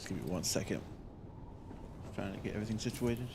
Just give me 1 second. Trying to get everything situated.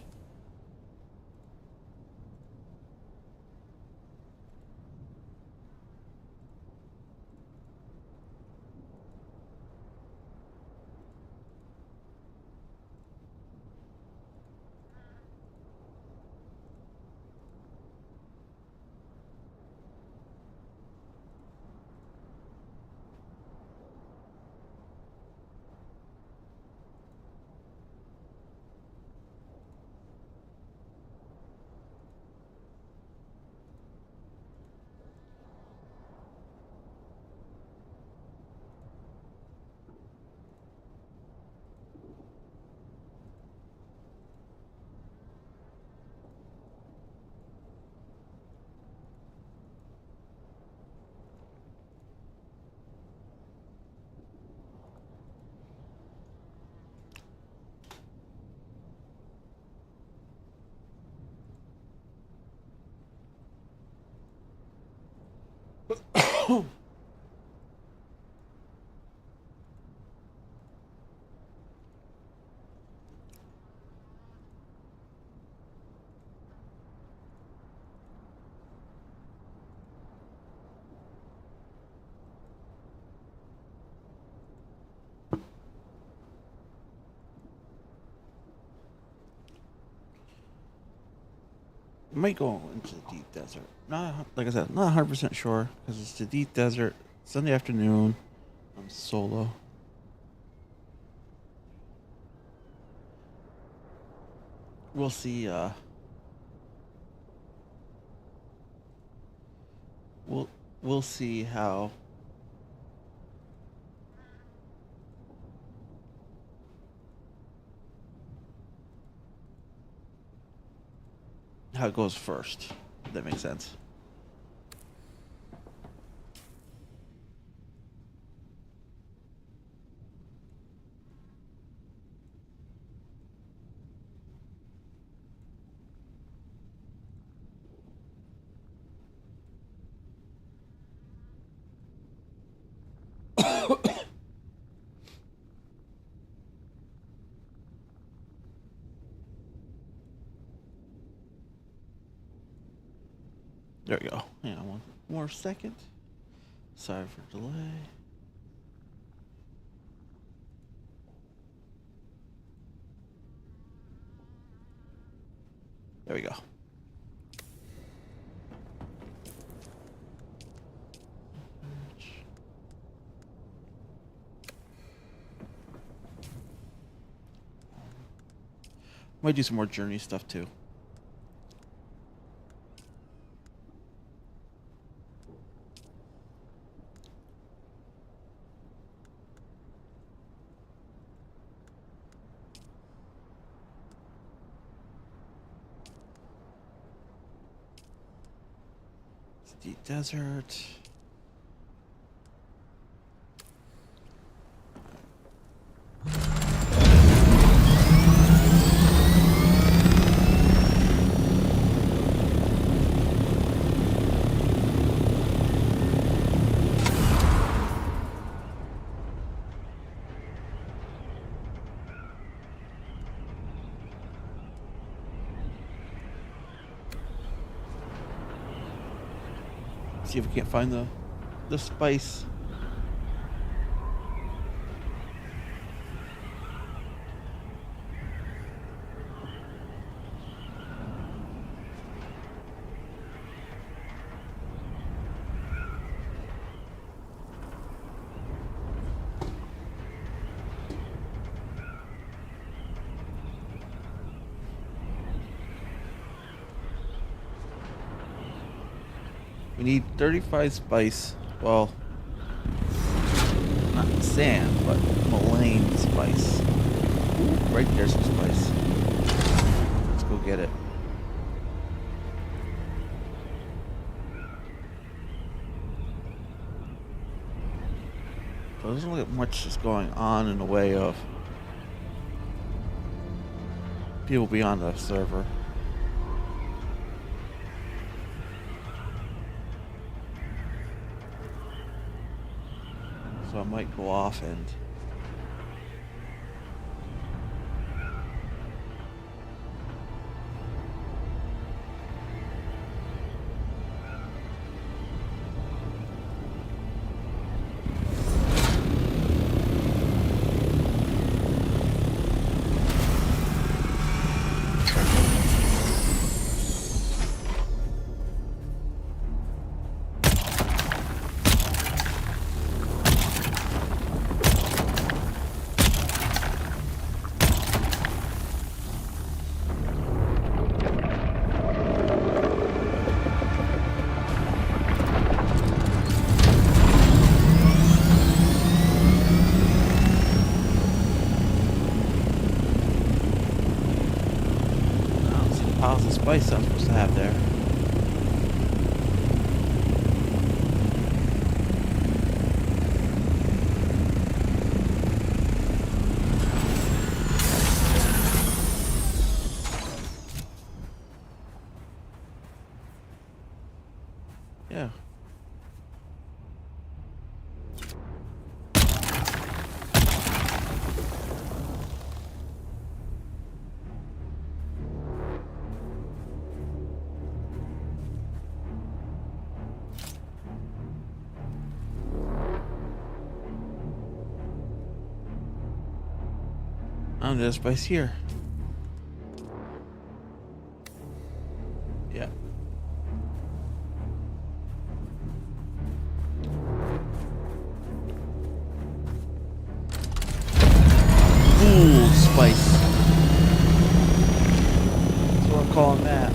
Might go into the deep desert. Not like I said, not 100% sure because it's the deep desert. Sunday afternoon. I'm solo. We'll see. We'll we'll see how it goes first. If that makes sense. There we go. Hang on one more second. Sorry for delay. There we go. Might do some more journey stuff too. Deep desert. See if we can't find the spice. We need 35 spice. Well, not sand, but mullein spice. Ooh, right there's some spice. Let's go get it. So there doesn't look like much is going on in the way of people beyond the server. So I might go off and spice I'm supposed to have there. Yeah. There's spice here. Yeah. Ooh, spice. That's what I'm calling that.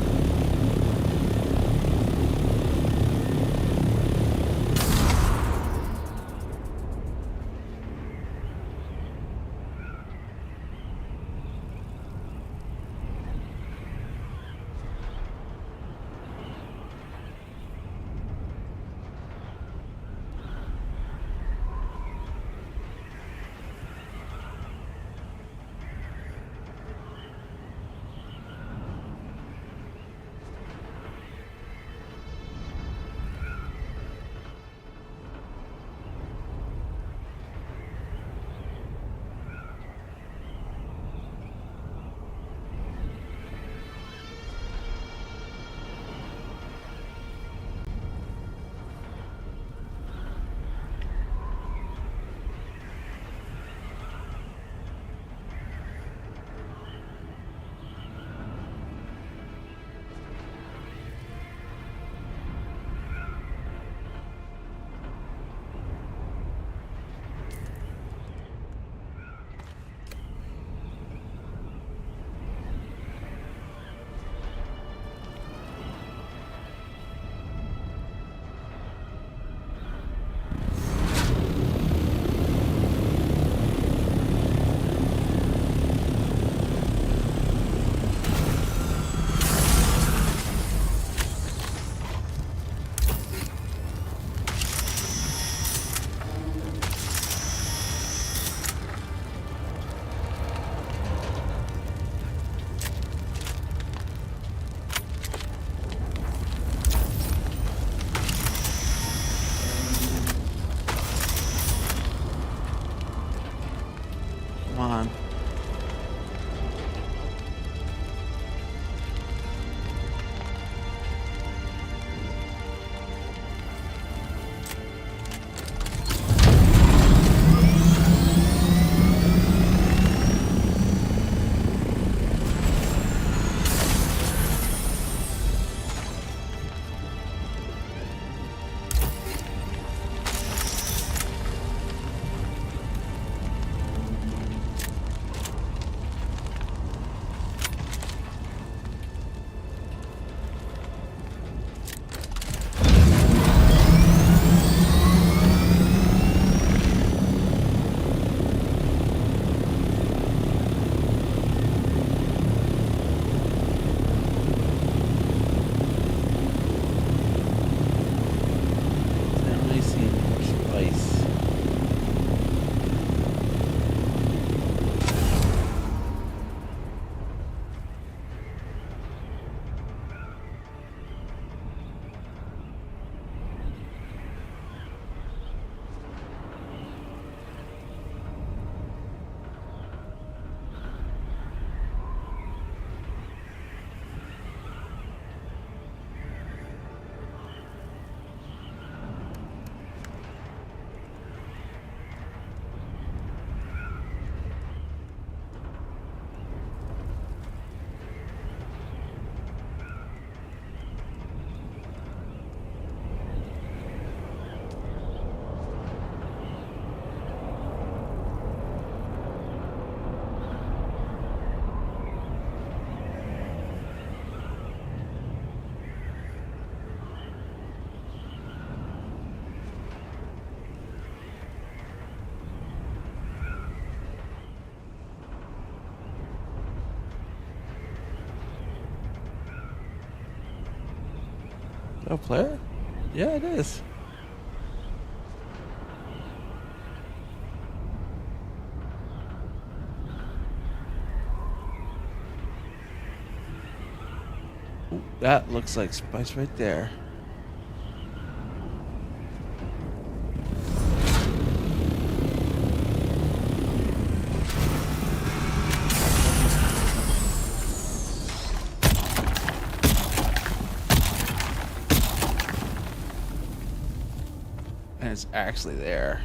No player? Yeah, it is. Ooh, that looks like spice right there. And it's actually there.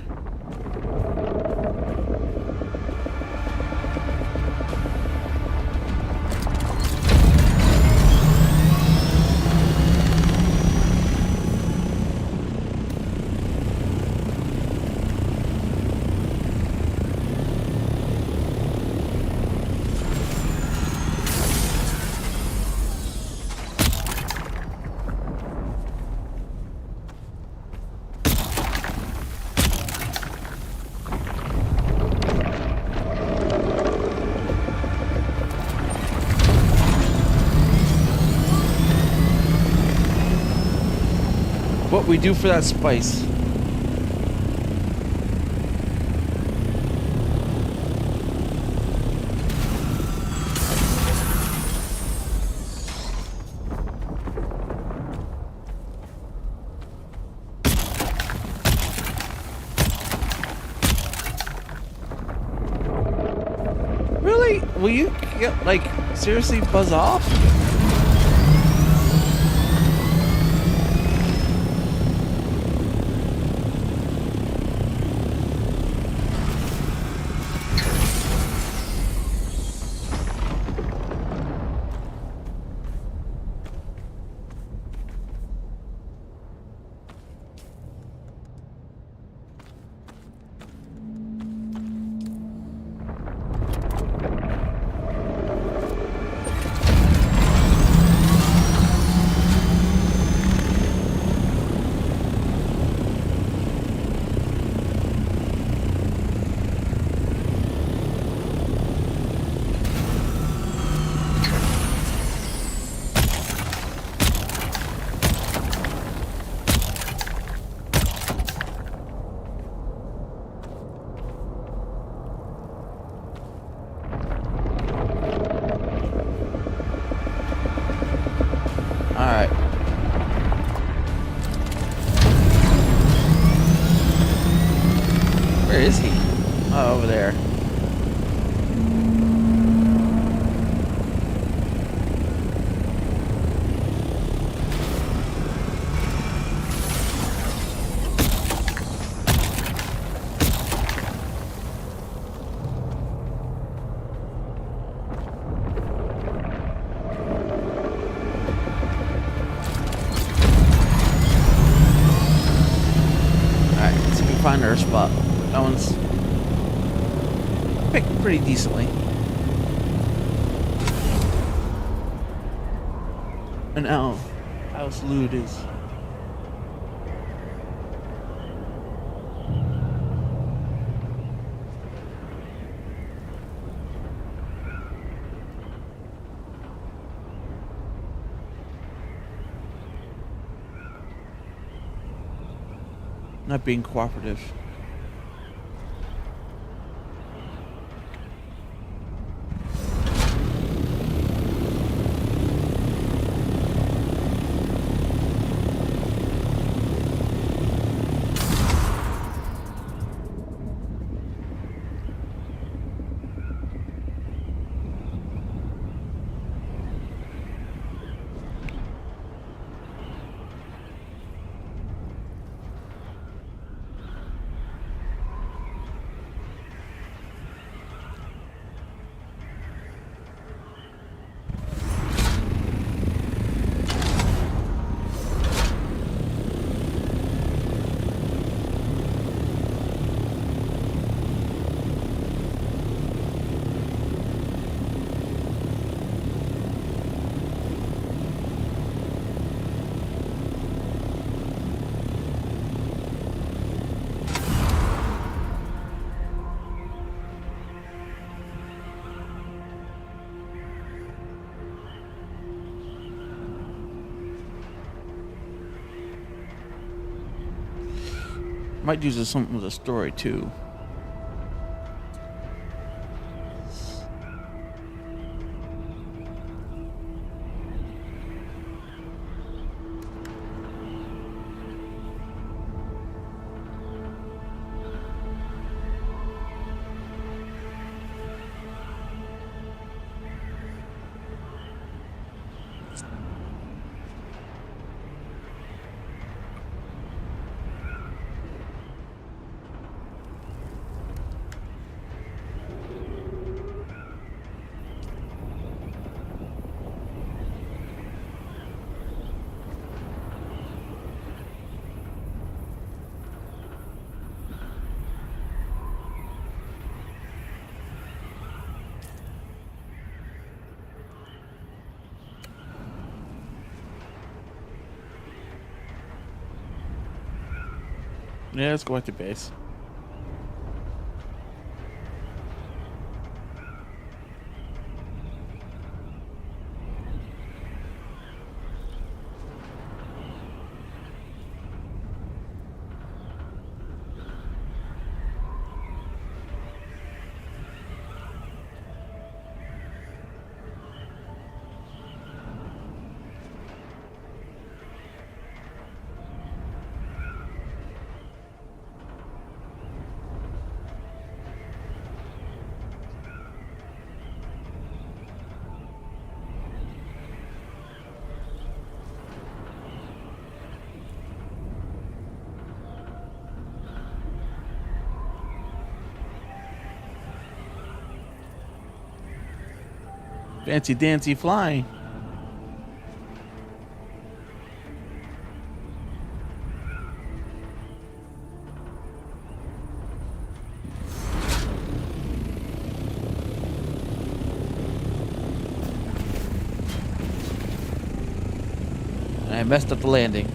What we do for that spice. Really? Will you get, like, seriously buzz off? Alright. Where is he? Oh, over there. Alright, let's see if we can find our spot. That one's picked pretty decently. And now, house loot is not being cooperative. Might use something with a story too. Yeah, let's go back to base. Fancy dancy flying. I messed up the landing.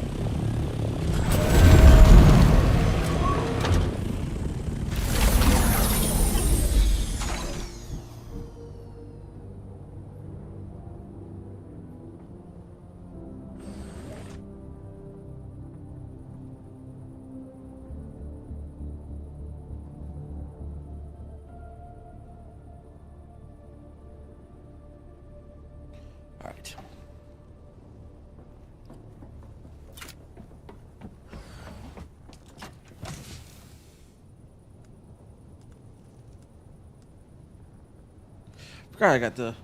All right. Forgot I got the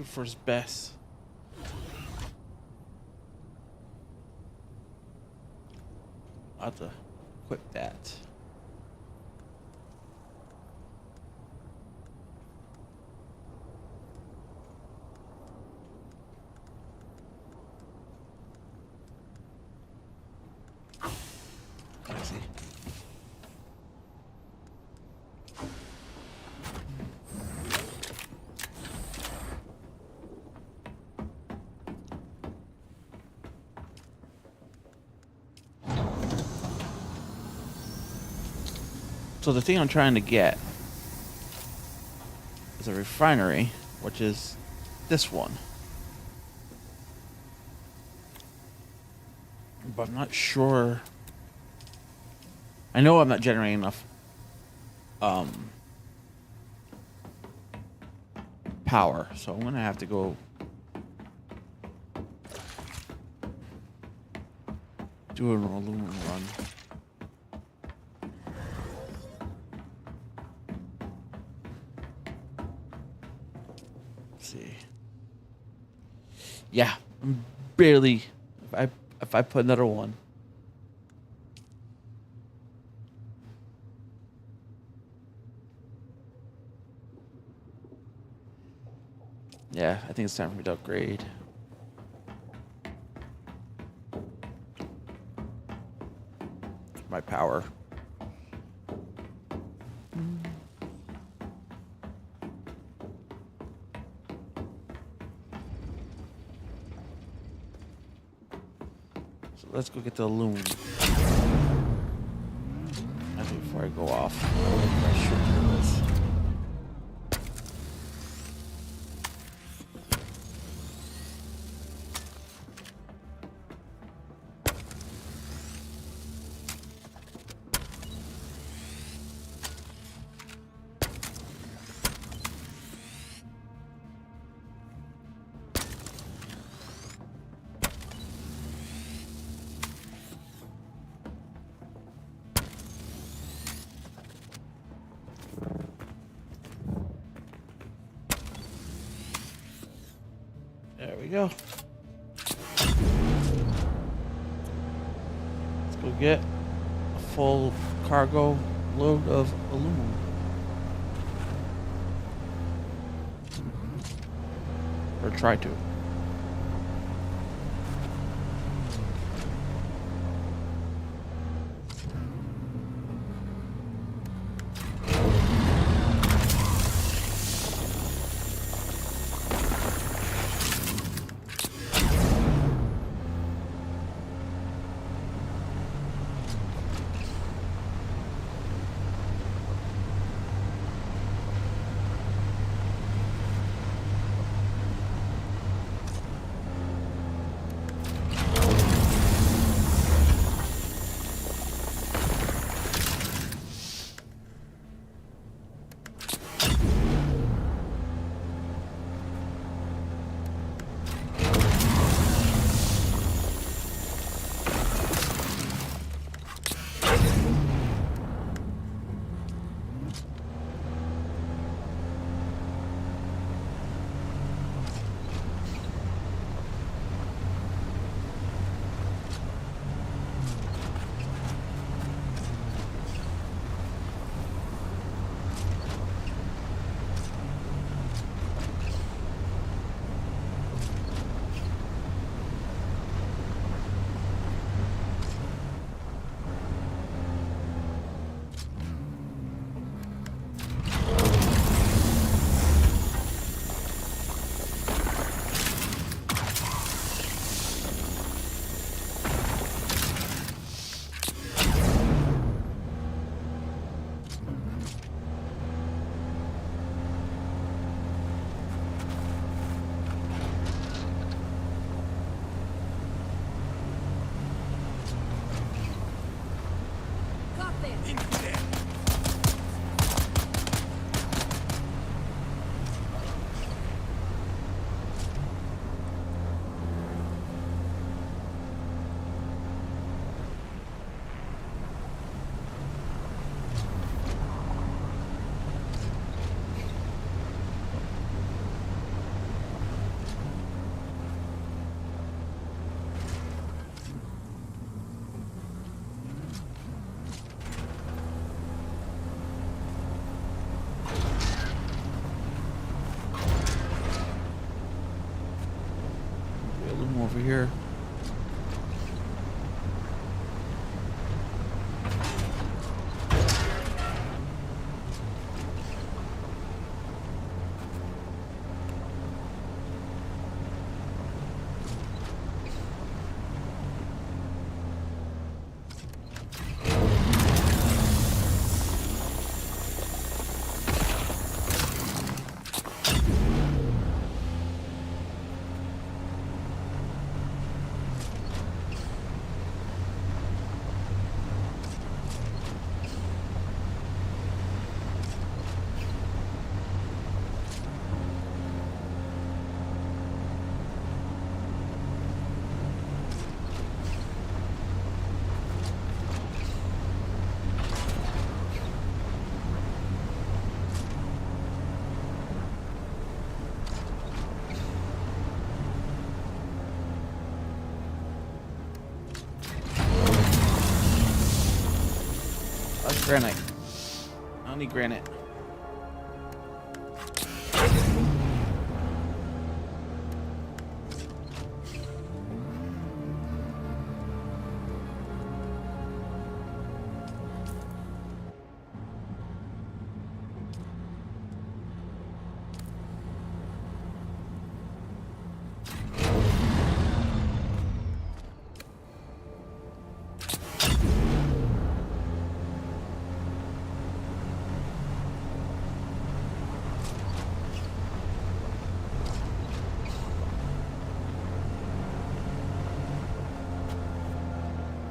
first best. I'll have to equip that. I see. So the thing I'm trying to get is a refinery, which is this one. But I'm not sure. I know I'm not generating enough power, so I'm gonna have to go do an aluminum run. See. Yeah, I'm barely. If I put another one. Yeah, I think it's time for me to upgrade. My power. Let's go get the loom. I think before I go off. I should do this. you go. Let's go get a full cargo load of aluminum. Or try to. Over here. Granite. I don't need granite.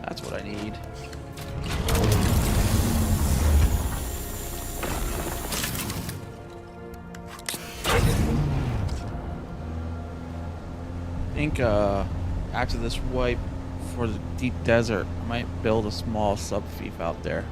That's what I need. I think after this wipe for the deep desert, I might build a small sub-fief out there.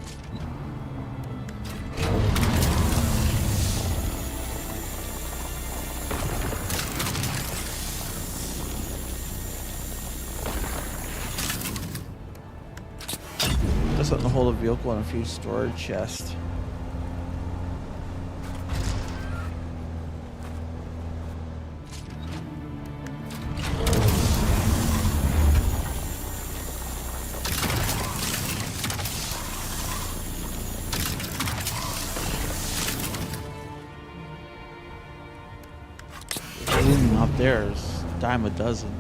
vehicle and a few storage chests. Out there's a dime a dozen.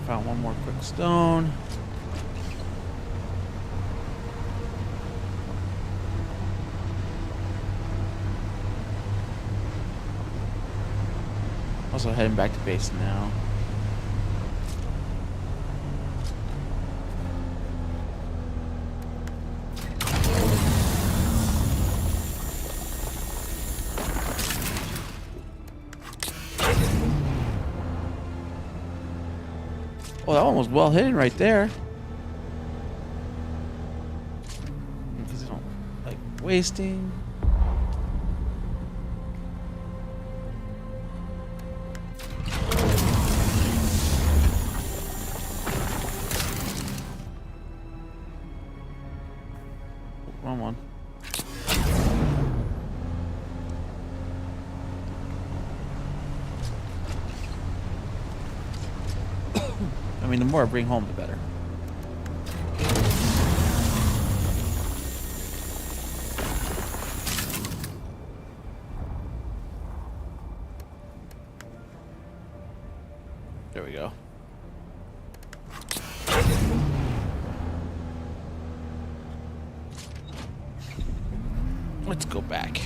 Found one more quick stone. Also heading back to base now. Oh, that one was well hidden right there. Because I don't like wasting. Wrong one. I mean, the more I bring home, the better. There we go. Let's go back.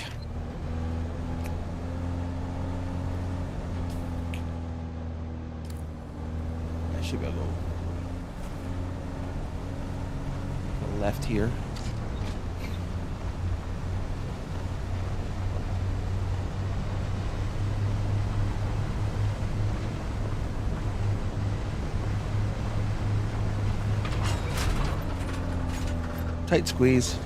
I should be able to go left here. Tight squeeze.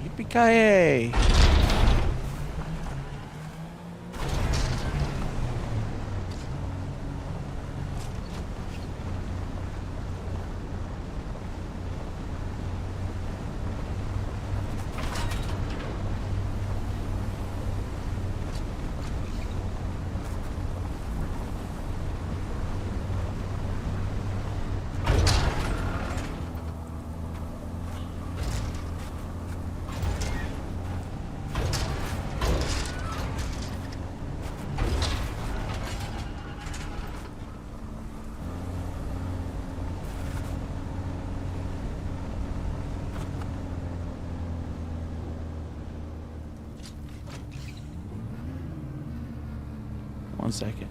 Yippee-ki-yay! One second.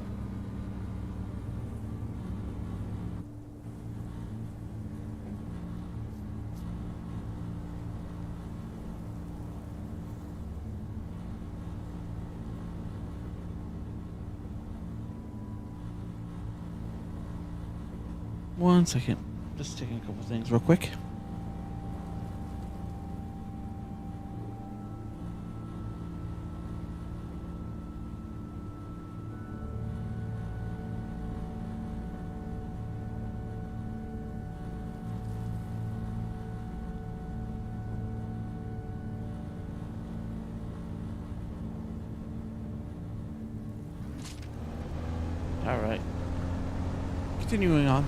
One second. Just taking a couple things real quick. All right. Continuing on.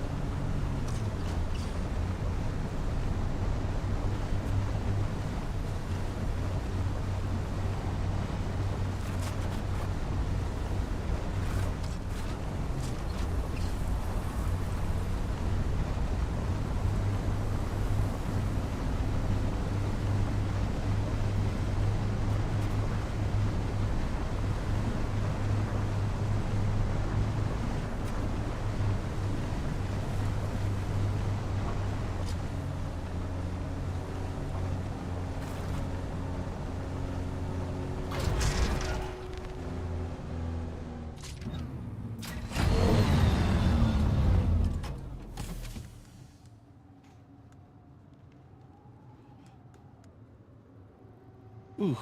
Ooh.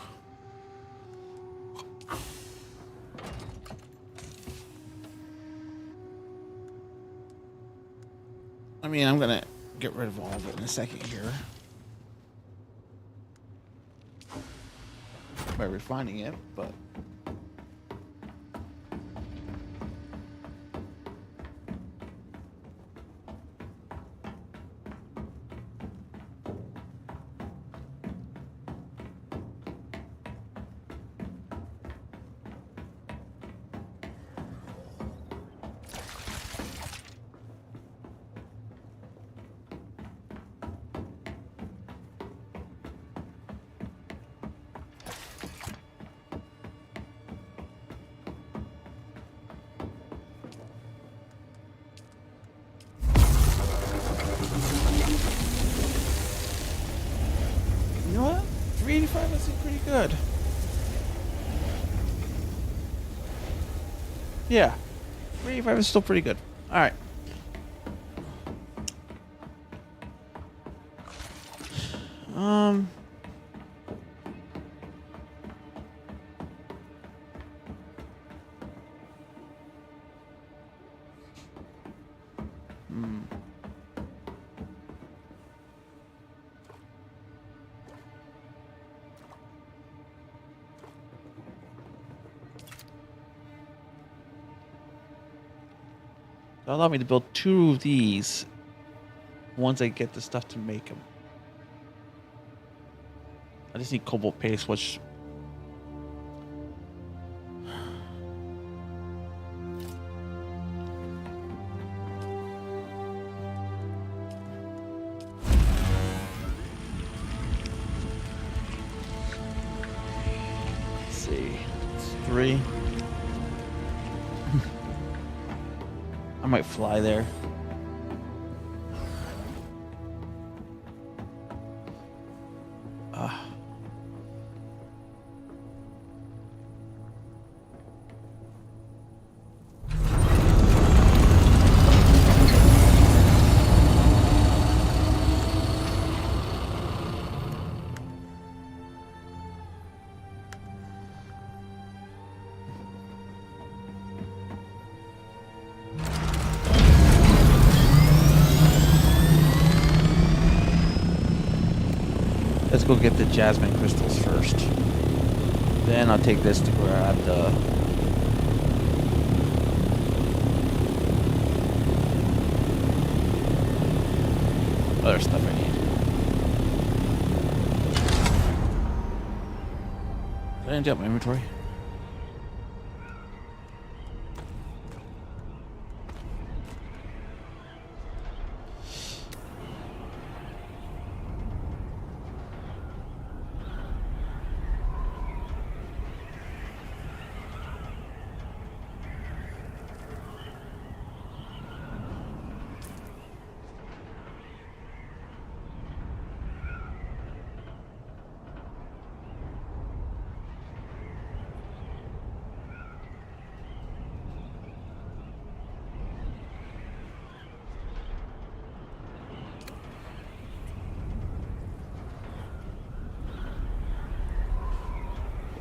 I mean, I'm gonna get rid of all of it in a second here. By refining it, but you know what? 385 is pretty good. Yeah, 385 is still pretty good. All right. Um. Hmm. That'll allow me to build 2 of these once I get the stuff to make them. I just need cobalt paste, which might fly there. Let's go get the jasmine crystals first. Then I'll take this to grab the... other stuff I need. Did I empty out my inventory?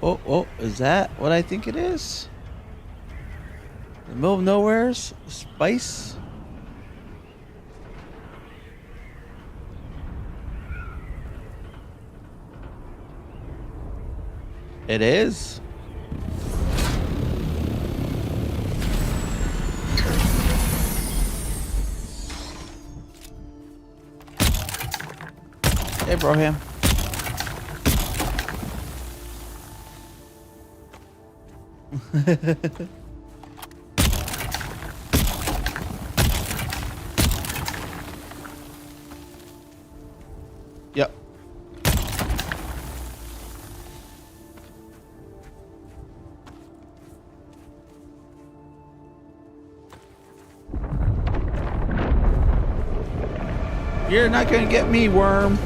Oh, is that what I think it is? The middle of nowhere's spice? It is? Hey, Broham. Yep. You're not gonna get me, worm.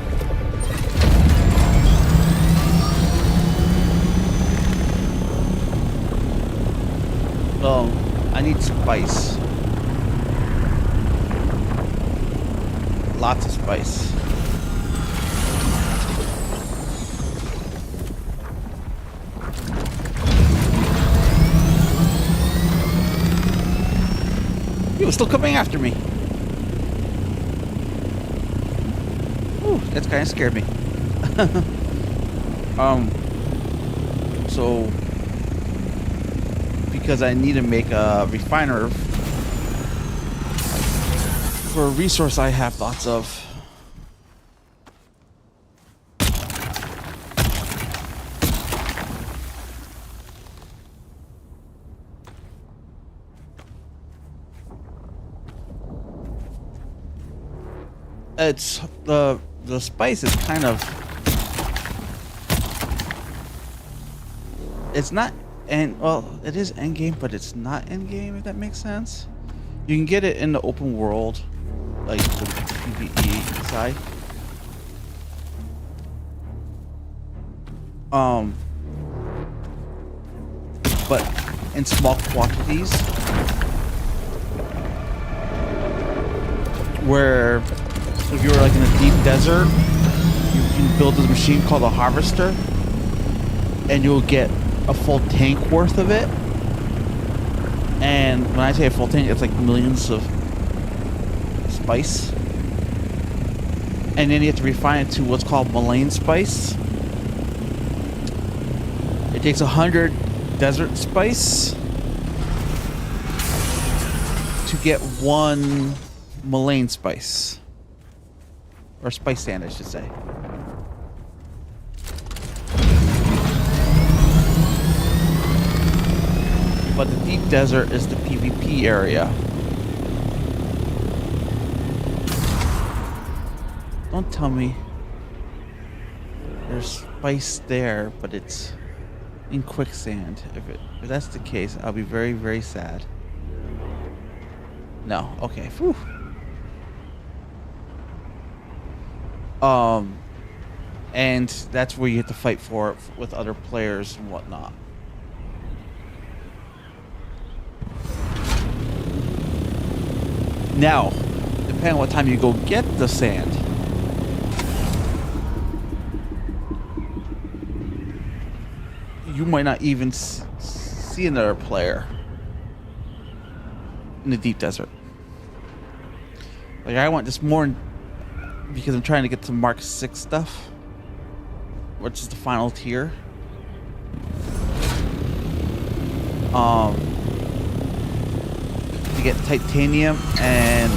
Oh, I need spice. Lots of spice. He was still coming after me. Ooh, that's kind of scared me. So because I need to make a refiner for a resource I have lots of. It's the spice is kind of, it's not, and well, it is end game, but it's not end game, if that makes sense. You can get it in the open world, like the PvE side. But in small quantities, where if you're like in a deep desert, you can build this machine called a harvester, and you'll get a full tank worth of it. And when I say a full tank, it's like millions of spice. And then you have to refine it to what's called Malayan spice. It takes 100 desert spice to get one Malayan spice. Or spice sand, I should say. But the deep desert is the PvP area. Don't tell me there's spice there, but it's in quicksand. If that's the case, I'll be very, very sad. No. Okay. Whew. And that's where you have to fight for it with other players and whatnot. Now, depending on what time you go get the sand, you might not even see another player in the deep desert. Like I want this more because I'm trying to get to Mark 6 stuff, which is the final tier. To get titanium and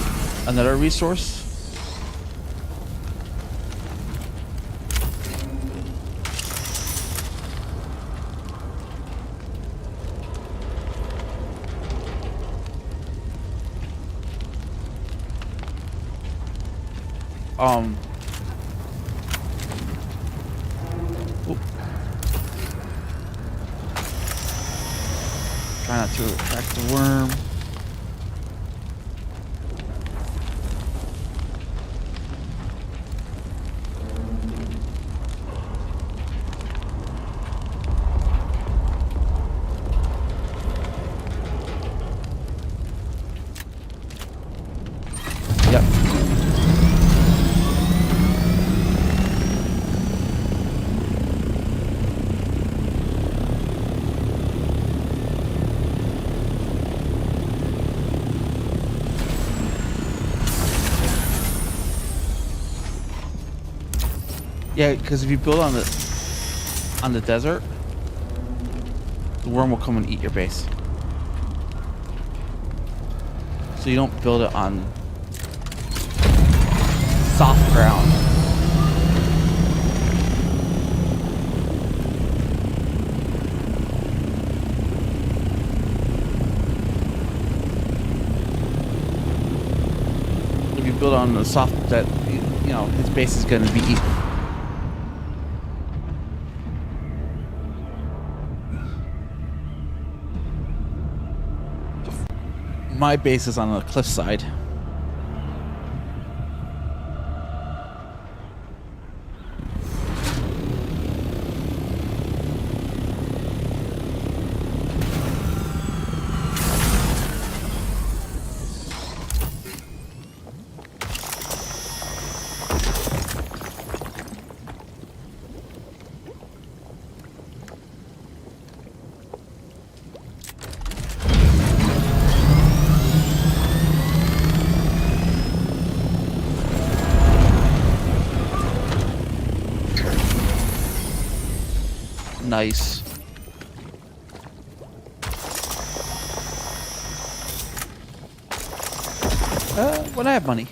another resource. Try not to attract the worm. Yep. Yeah, because if you build on the desert, the worm will come and eat your base. So you don't build it on soft ground. If you build on the soft, that you know his base is going to be eaten. My base is on the cliffside. Nice. When I have money.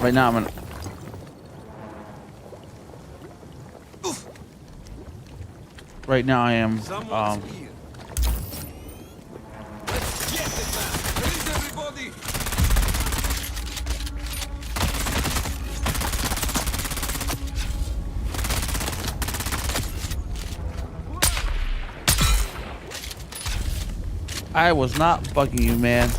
Right now, I'm gonna. Right now, I am. I was not bugging you, man.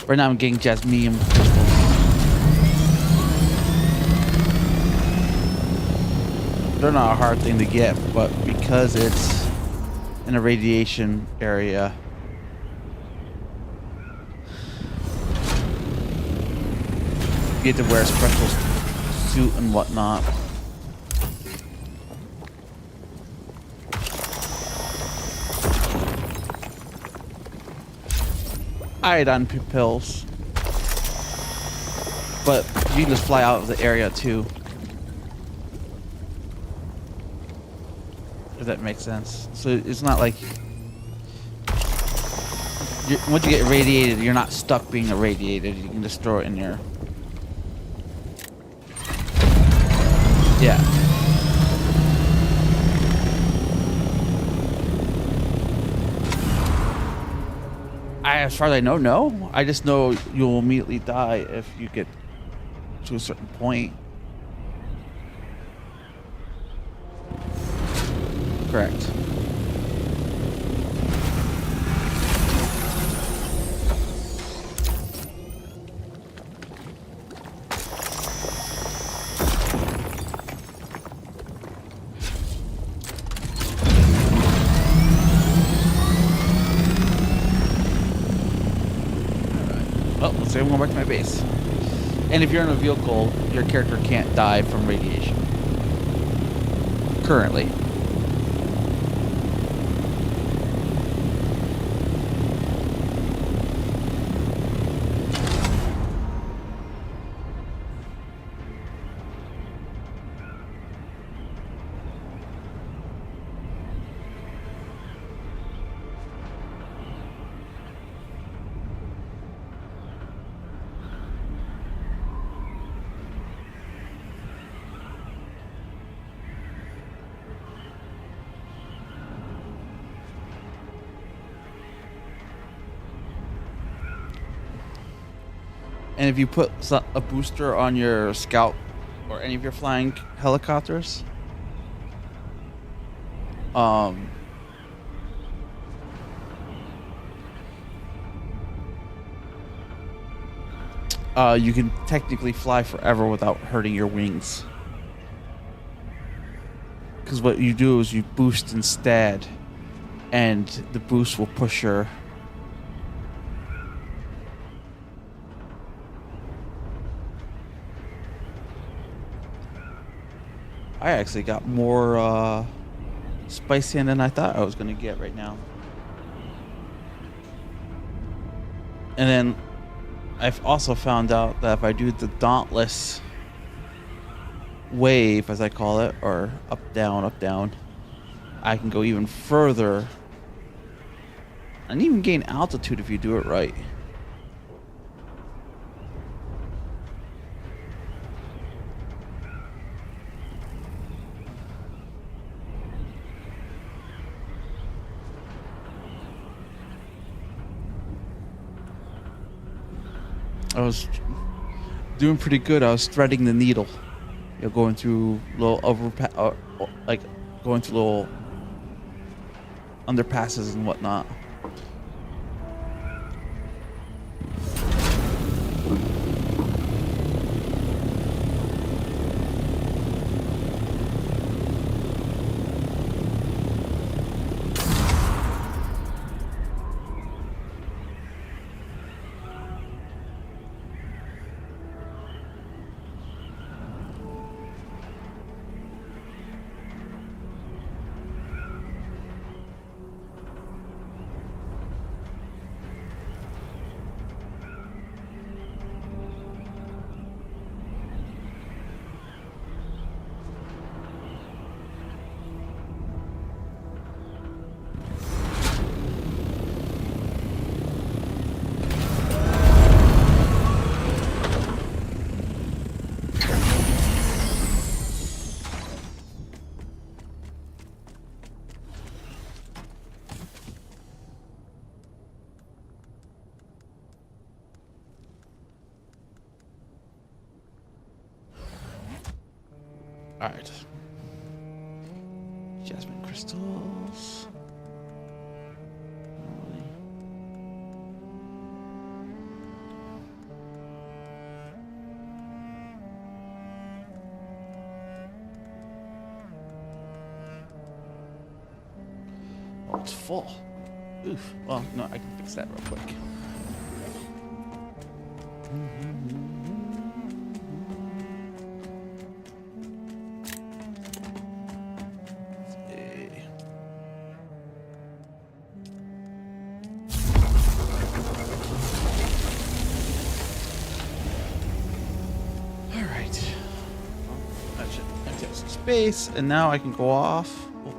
Right now I'm getting jasmine crystals. They're not a hard thing to get, but because it's in a radiation area, you have to wear a special suit and whatnot. Iodine pills, but you can just fly out of the area too, if that makes sense. So it's not like once you get irradiated, you're not stuck being irradiated. You can just throw it in your Yeah. As far as I know, no. I just know you'll immediately die if you get to a certain point. Correct. Well, let's say I'm going back to my base. And if you're in a vehicle, your character can't die from radiation. Currently. And if you put a booster on your scout or any of your flying helicopters, you can technically fly forever without hurting your wings. Because what you do is you boost instead, and the boost will push your... I actually got more spice sand than I thought I was going to get right now. And then I've also found out that if I do the dauntless wave, as I call it, or up, down, I can go even further and even gain altitude if you do it right. I was doing pretty good. I was threading the needle, you know, going through little like going through little underpasses and whatnot. All right. Jasmine crystals. Oh, it's full. Oof. Well, no, I can fix that real quick. Space, and now I can go off. Oh.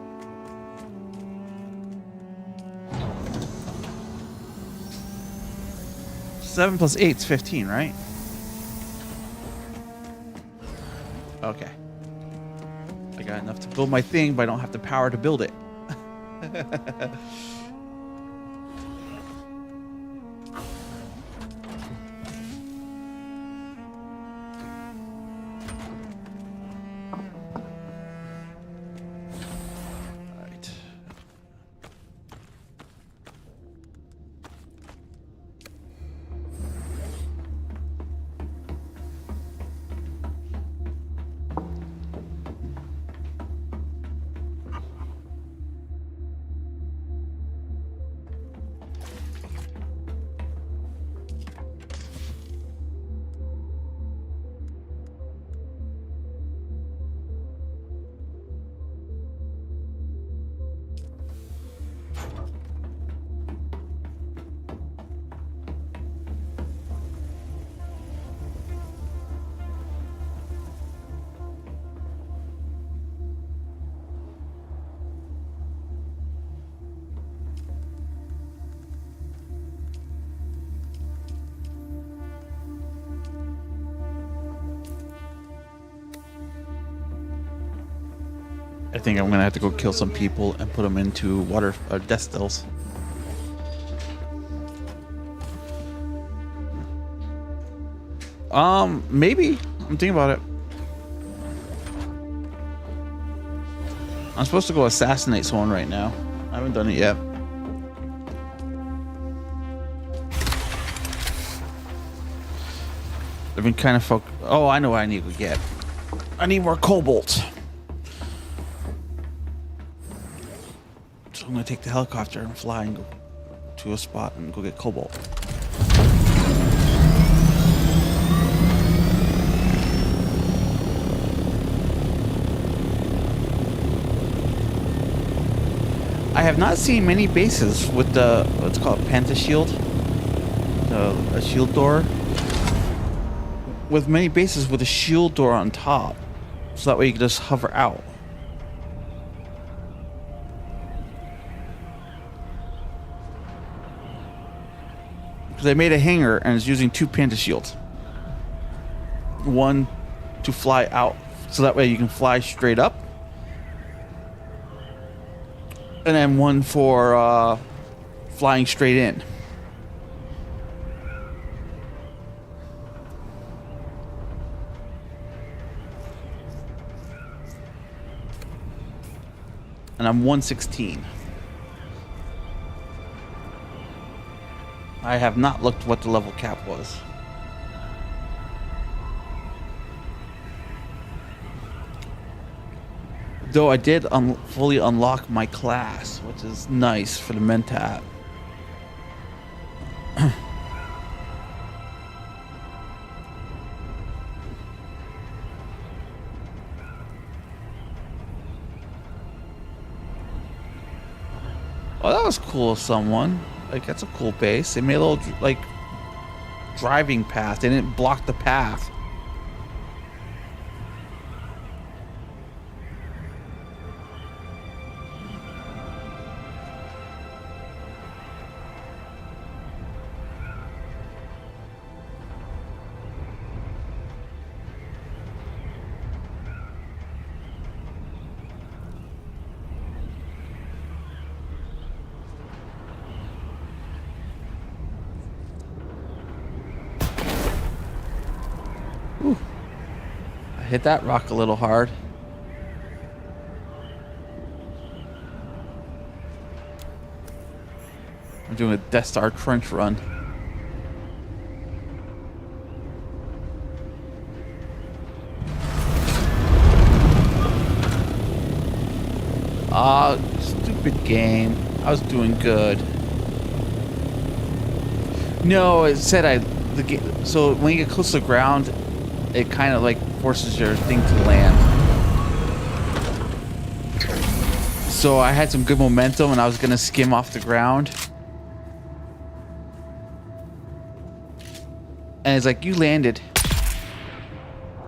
7 plus 8 is 15, right? Okay. got enough to build my thing, but I don't have the power to build it. I think I'm gonna have to go kill some people and put them into water death stills. Maybe. I'm thinking about it. I'm supposed to go assassinate someone right now. I haven't done it yet. I've been kind of Oh, I know what I need to get. I need more cobalt. So I'm gonna take the helicopter and fly and go to a spot and go get cobalt. I have not seen many bases with the, what's called Pentashield, a shield door, with many bases with a shield door on top, so that way you can just hover out. Because I made a hangar and it's using 2 Pentashields. One to fly out, so that way you can fly straight up. And then one for flying straight in. And I'm 116. I have not looked what the level cap was. Though I did fully unlock my class, which is nice for the Mentat. Oh, that was cool of someone. Like, that's a cool base. They made a little, like, driving path. They didn't block the path. Ooh. I hit that rock a little hard. I'm doing a Death Star trench run. Stupid game. I was doing good. No, it said so when you get close to the ground, it kind of like forces your thing to land. So I had some good momentum and I was gonna skim off the ground. And it's like, you landed.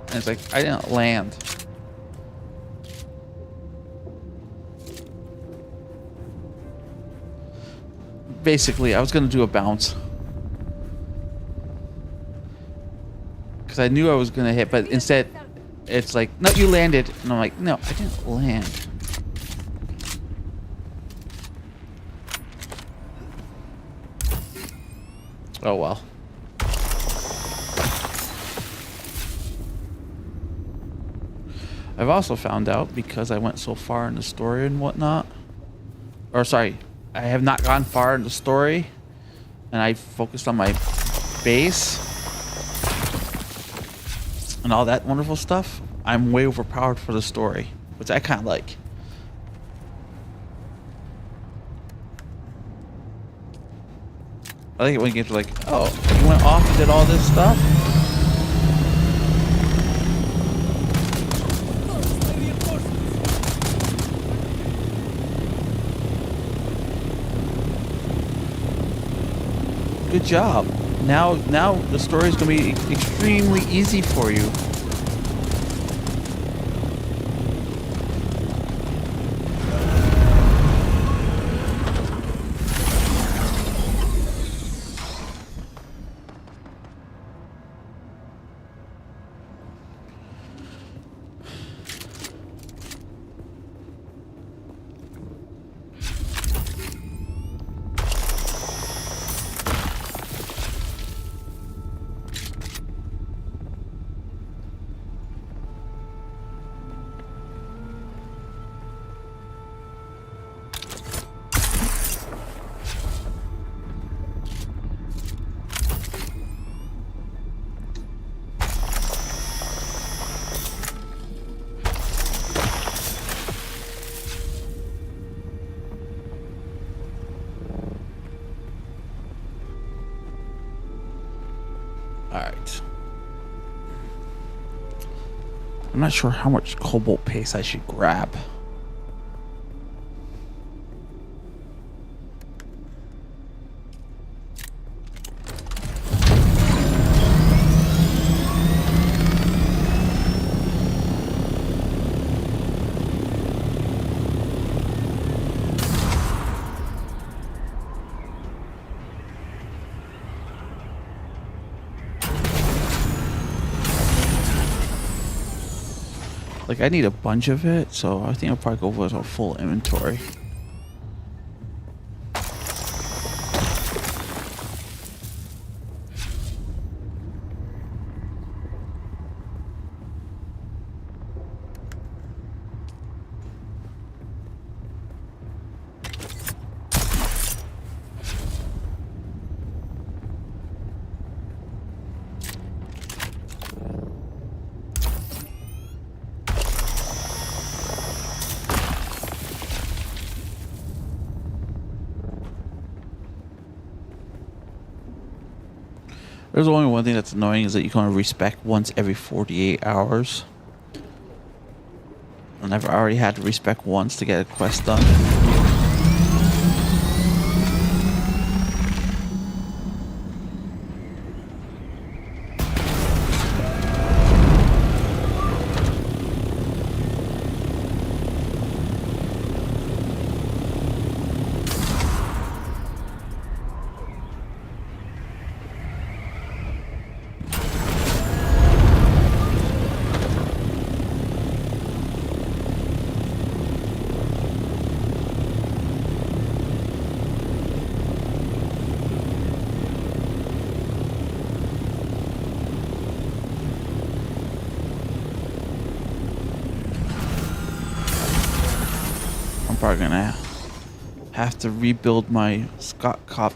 And it's like, I didn't land. Basically, I was gonna do a bounce. Because I knew I was gonna hit, but instead it's like, no, you landed. And I'm like, no, I didn't land. Oh, well. I've also found out, because I went so far in the story and whatnot, or sorry, I have not gone far in the story, and I focused on my base and all that wonderful stuff, I'm way overpowered for the story, which I kind of like. I like it when games are like, oh, you went off and did all this stuff? Good job. Now the story is going to be extremely easy for you. Alright. I'm not sure how much cobalt paste I should grab. Like, I need a bunch of it, so I think I'll probably go with a full inventory. There's only one thing that's annoying, is that you can only respec once every 48 hours. And I've already had to respec once to get a quest done. Probably gonna have to rebuild my Scott Cop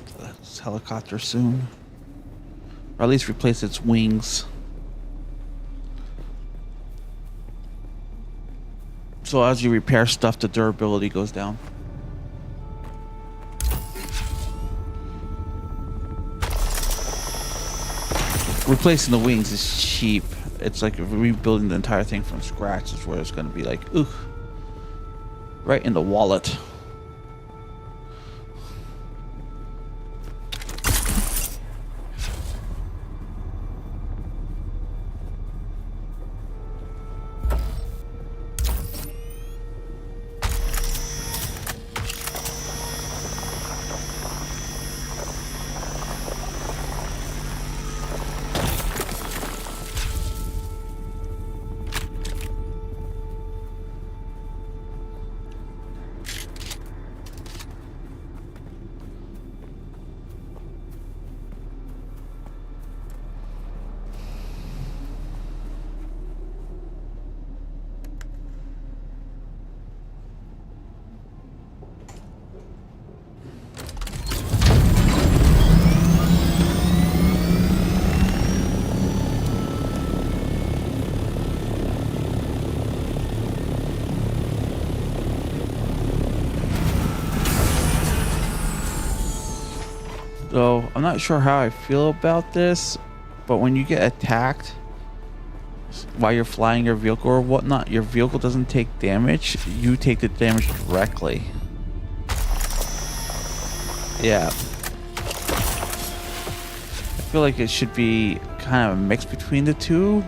helicopter soon, or at least replace its wings. So as you repair stuff, the durability goes down. Replacing the wings is cheap. It's like rebuilding the entire thing from scratch is where it's gonna be like, ooh. Right in the wallet. I'm not sure how I feel about this, but when you get attacked while you're flying your vehicle or whatnot, your vehicle doesn't take damage. You take the damage directly. Yeah. I feel like it should be kind of a mix between the two.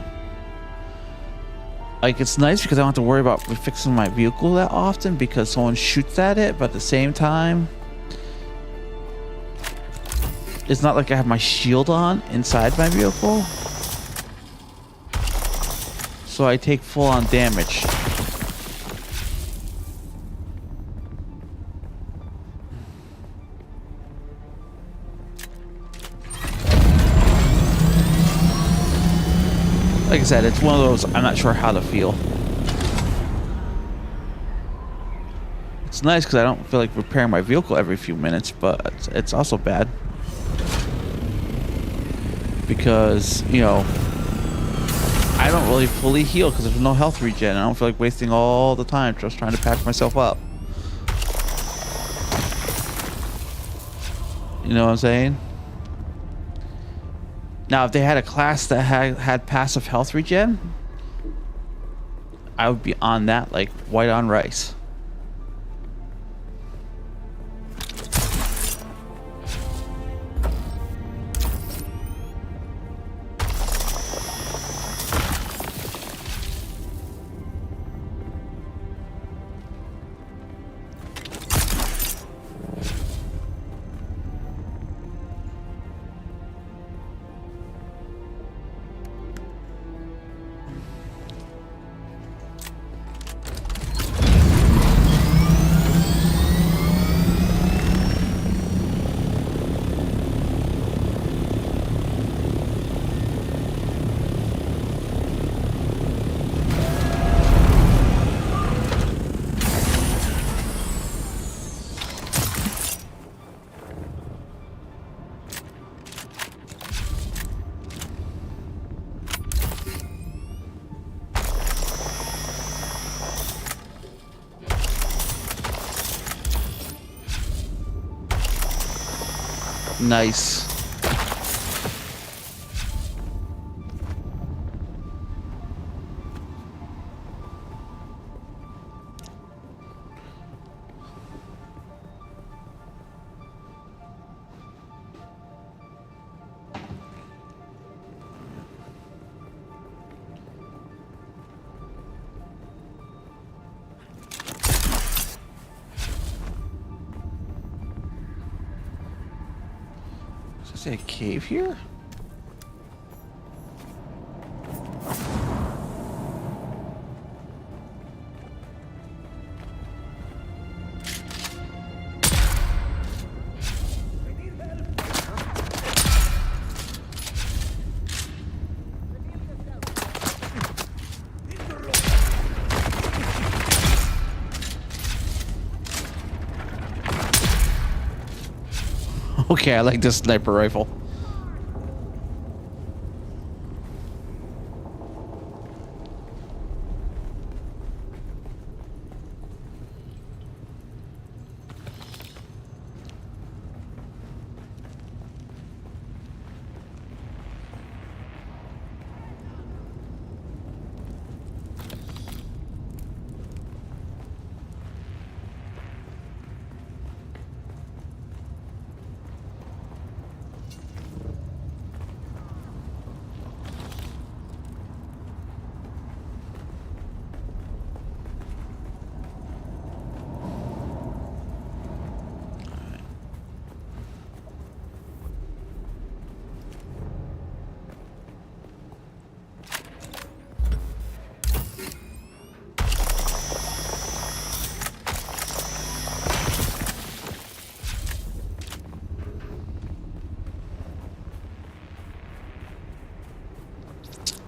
Like, it's nice because I don't have to worry about fixing my vehicle that often because someone shoots at it, but at the same time, it's not like I have my shield on inside my vehicle. So I take full-on damage. Like I said, it's one of those I'm not sure how to feel. It's nice because I don't feel like repairing my vehicle every few minutes, but it's also bad. Because, you know, I don't really fully heal because there's no health regen. I don't feel like wasting all the time just trying to patch myself up. You know what I'm saying? Now, if they had a class that had passive health regen, I would be on that like white on rice. Nice. Is there a cave here? Okay, I like this sniper rifle.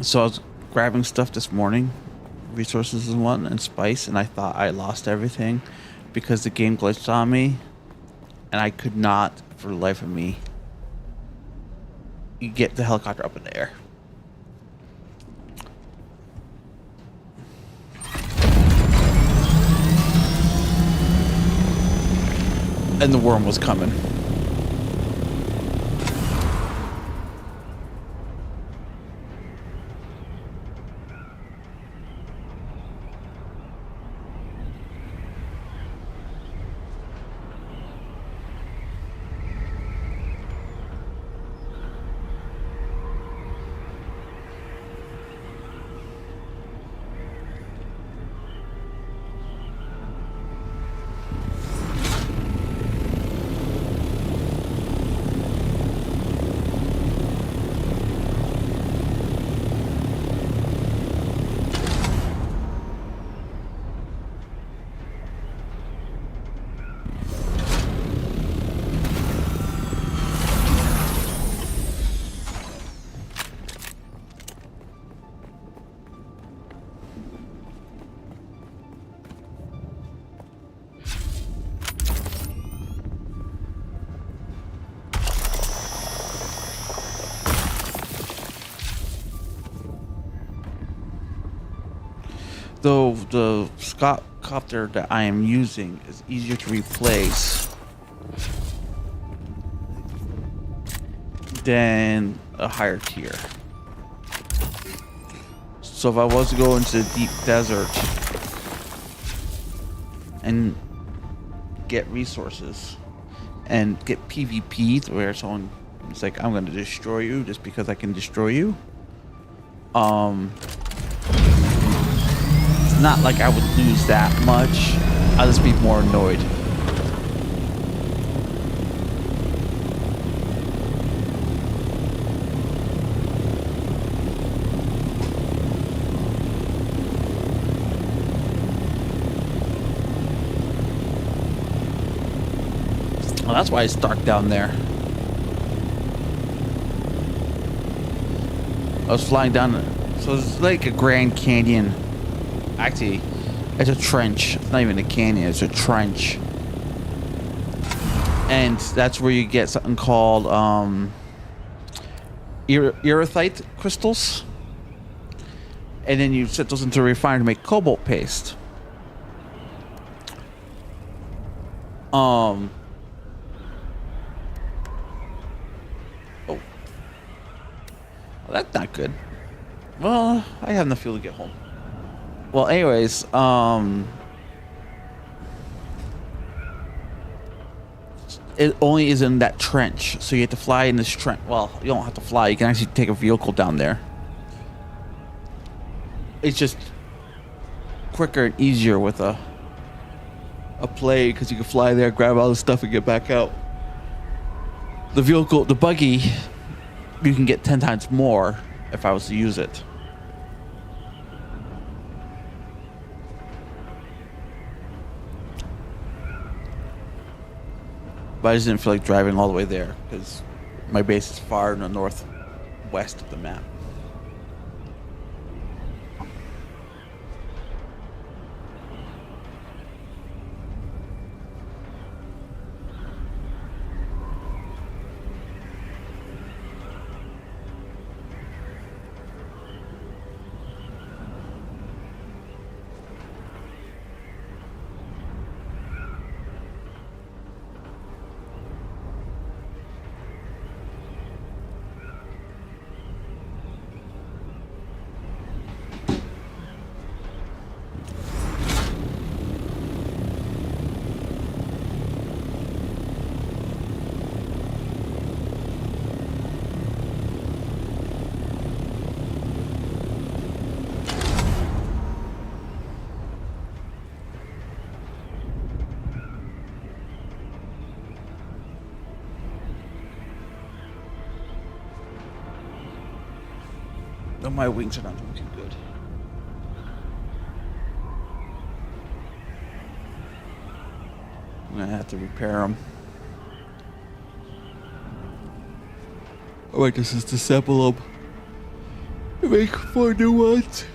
So I was grabbing stuff this morning, resources and whatnot, and spice, and I thought I lost everything because the game glitched on me, and I could not, for the life of me, get the helicopter up in the air. And the worm was coming. Though the Scott copter that I am using is easier to replace than a higher tier. So if I was to go into the deep desert and get resources and get PvP where someone it's like I'm gonna destroy you just because I can destroy you. It's not like I would lose that much. I'll just be more annoyed. Well, that's why it's dark down there. I was flying down, so it's like a Grand Canyon. Actually, it's a trench. It's not even a canyon, it's a trench. And that's where you get something called erythite crystals. And then you set those into a refiner to make cobalt paste. Oh. Well, that's not good. Well, I have enough fuel to get home. Well, anyways, it only is in that trench, so you have to fly in this trench. Well, you don't have to fly. You can actually take a vehicle down there. It's just quicker and easier with a plane because you can fly there, grab all the stuff, and get back out. The vehicle, the buggy, you can get 10 times more if I was to use it. But I just didn't feel like driving all the way there because my base is far in the northwest of the map. Oh, my wings are not doing too good. I'm gonna have to repair them. I might just disassemble them and make 4 new ones.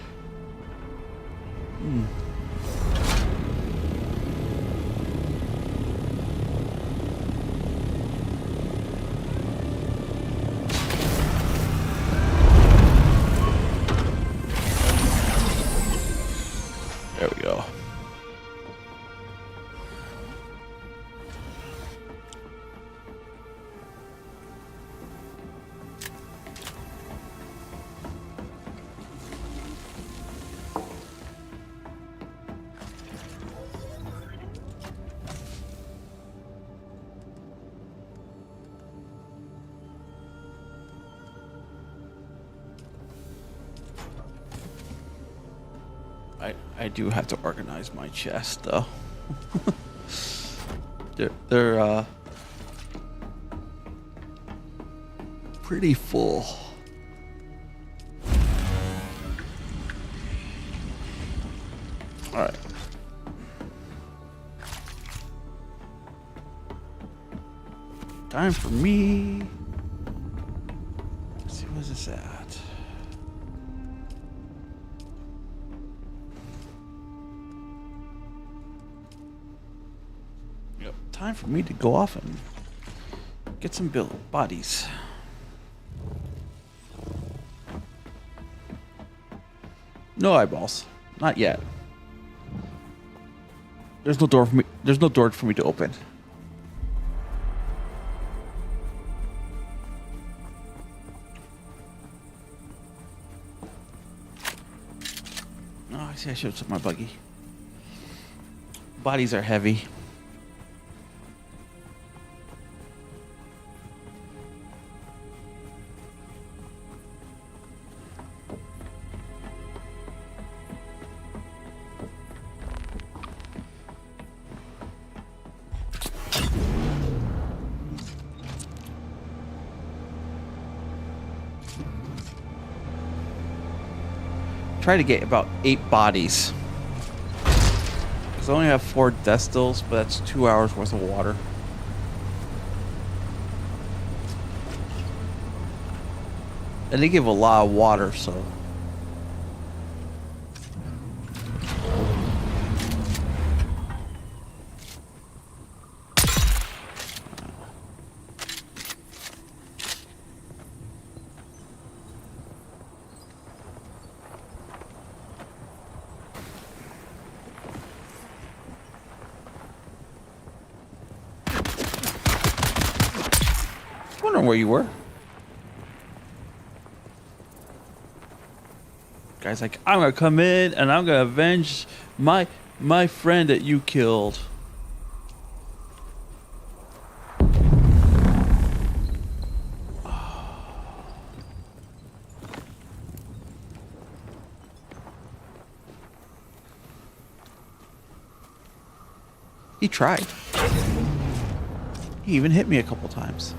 There we go. I do have to organize my chest though. they're pretty full. All right. Time for me. Let's see, where's this at? Time for me to go off and get some bodies. No eyeballs. Not yet. There's no door for me. There's no door for me to open. Oh, I see. I should have took my buggy. Bodies are heavy. Try to get about 8 bodies. Because I only have 4 death stills, but that's 2 hours worth of water. And they give a lot of water, so. Wondering where you were. Guy's like, I'm gonna come in and I'm gonna avenge my friend that you killed. He tried. He even hit me a couple times.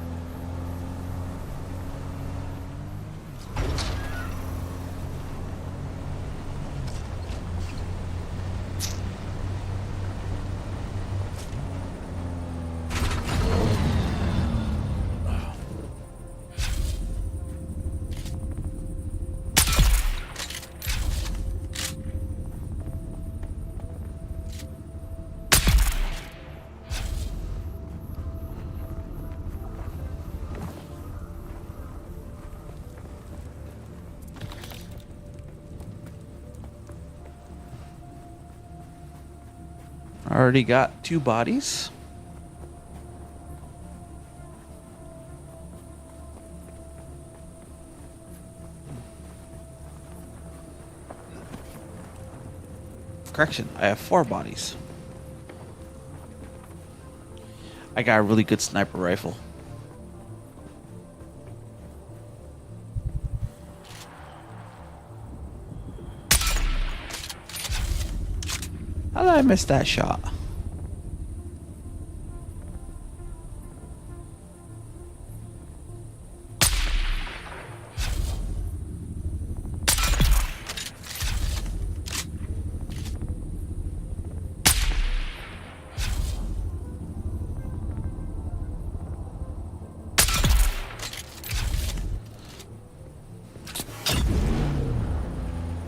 I already got 2 bodies. Correction, I have 4 bodies. I got a really good sniper rifle. How did I miss that shot?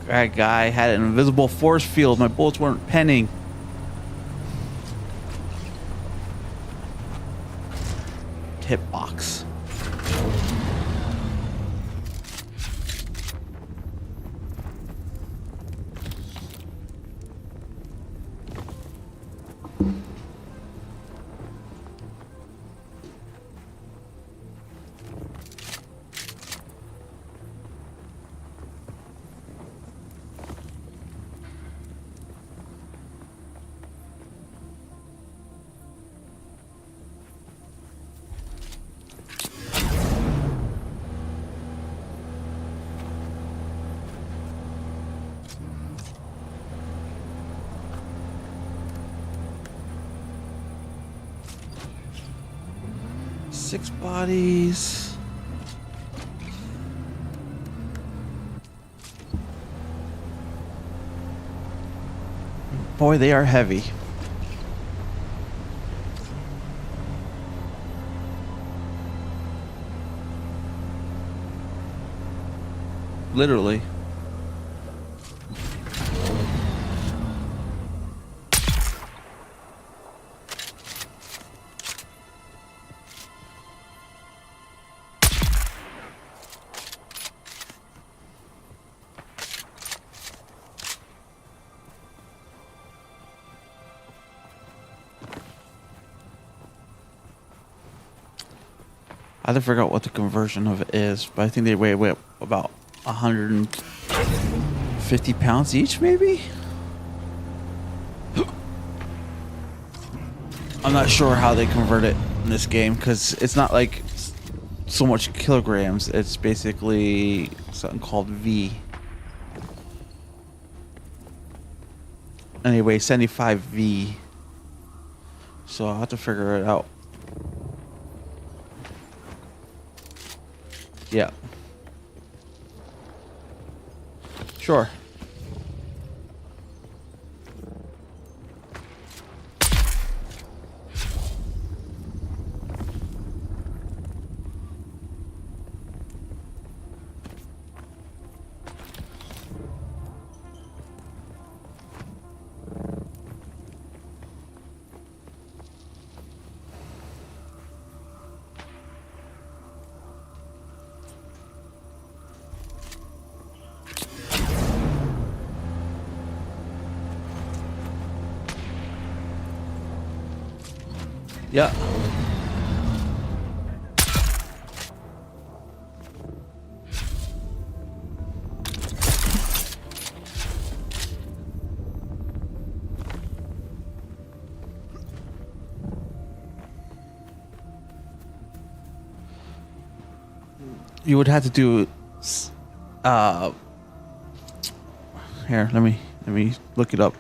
That guy had an invisible force field. My bullets weren't penning. Tip box. Six bodies. Boy, they are heavy. Literally. I have to figure out what the conversion of it is, but I think they weigh about 150 pounds each, maybe? I'm not sure how they convert it in this game, because it's not like so much kilograms. It's basically something called V. Anyway, 75 V. So I'll have to figure it out. Yeah. Sure. Yeah. You would have to do here, let me look it up.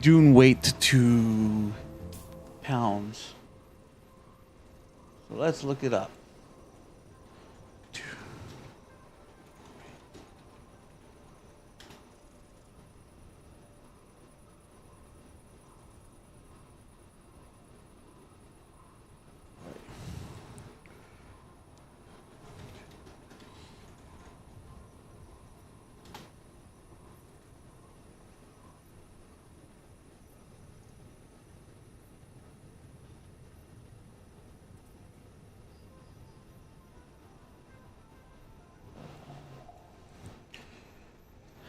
Dune weight to pounds. So let's look it up.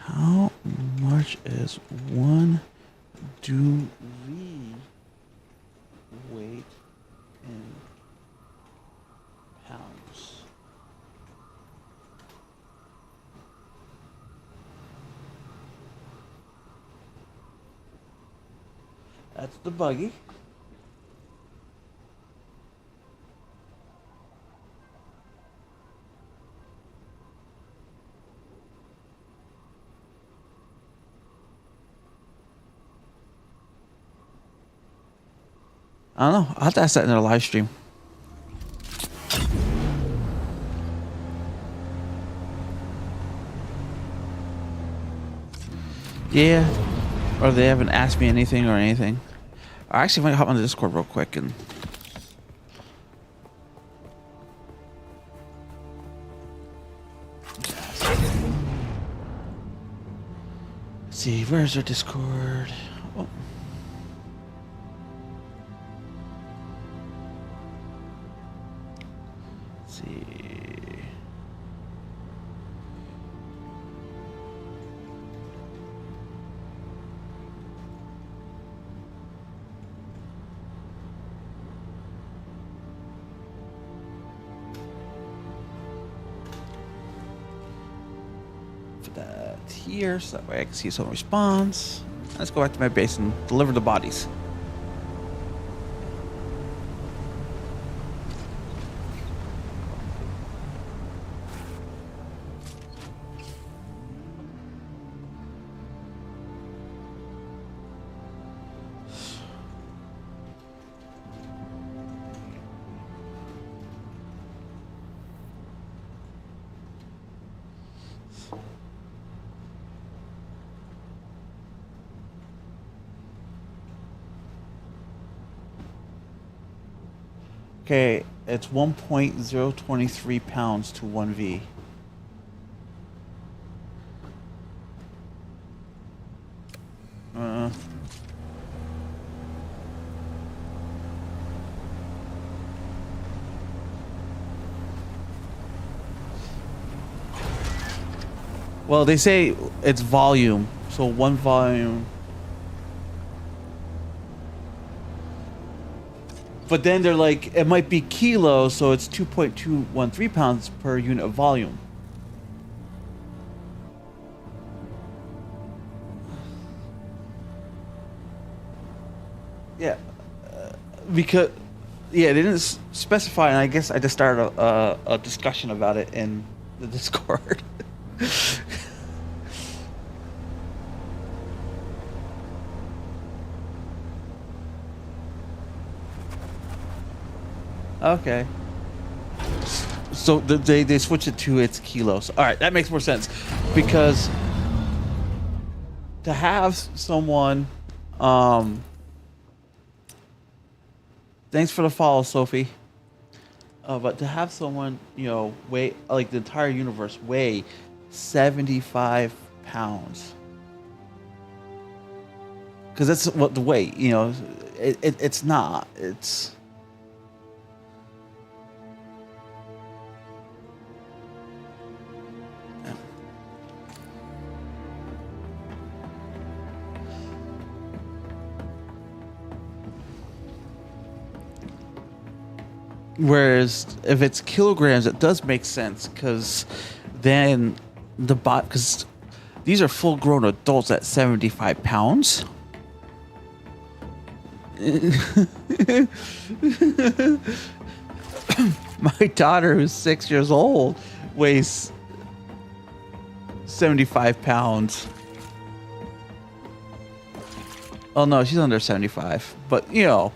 How much is one Dune V weight in pounds? That's the buggy. I don't know. I'll have to ask that in a live stream. Yeah. Or they haven't asked me anything or anything. I actually might hop on the Discord real quick and... Let's see, where's our Discord? Oh. Let's see. Put that here so that way I can see someone responds. Let's go back to my base and deliver the bodies. Okay, it's 1.023 pounds to 1V. Well, they say it's volume, so one volume. But then they're like, it might be kilos, so it's 2.213 pounds per unit of volume. Yeah, because yeah, they didn't specify, and I guess I just started a discussion about it in the Discord. Okay. So they switch it to its kilos. All right, that makes more sense because to have someone, thanks for the follow, Sophie. But to have someone, weigh like the entire universe weigh 75 pounds, because that's what the weight. It's not. It's Whereas if it's kilograms, it does make sense because then because these are full grown adults at 75 pounds. My daughter, who's 6 years old, weighs 75 pounds. Oh no, she's under 75, but let's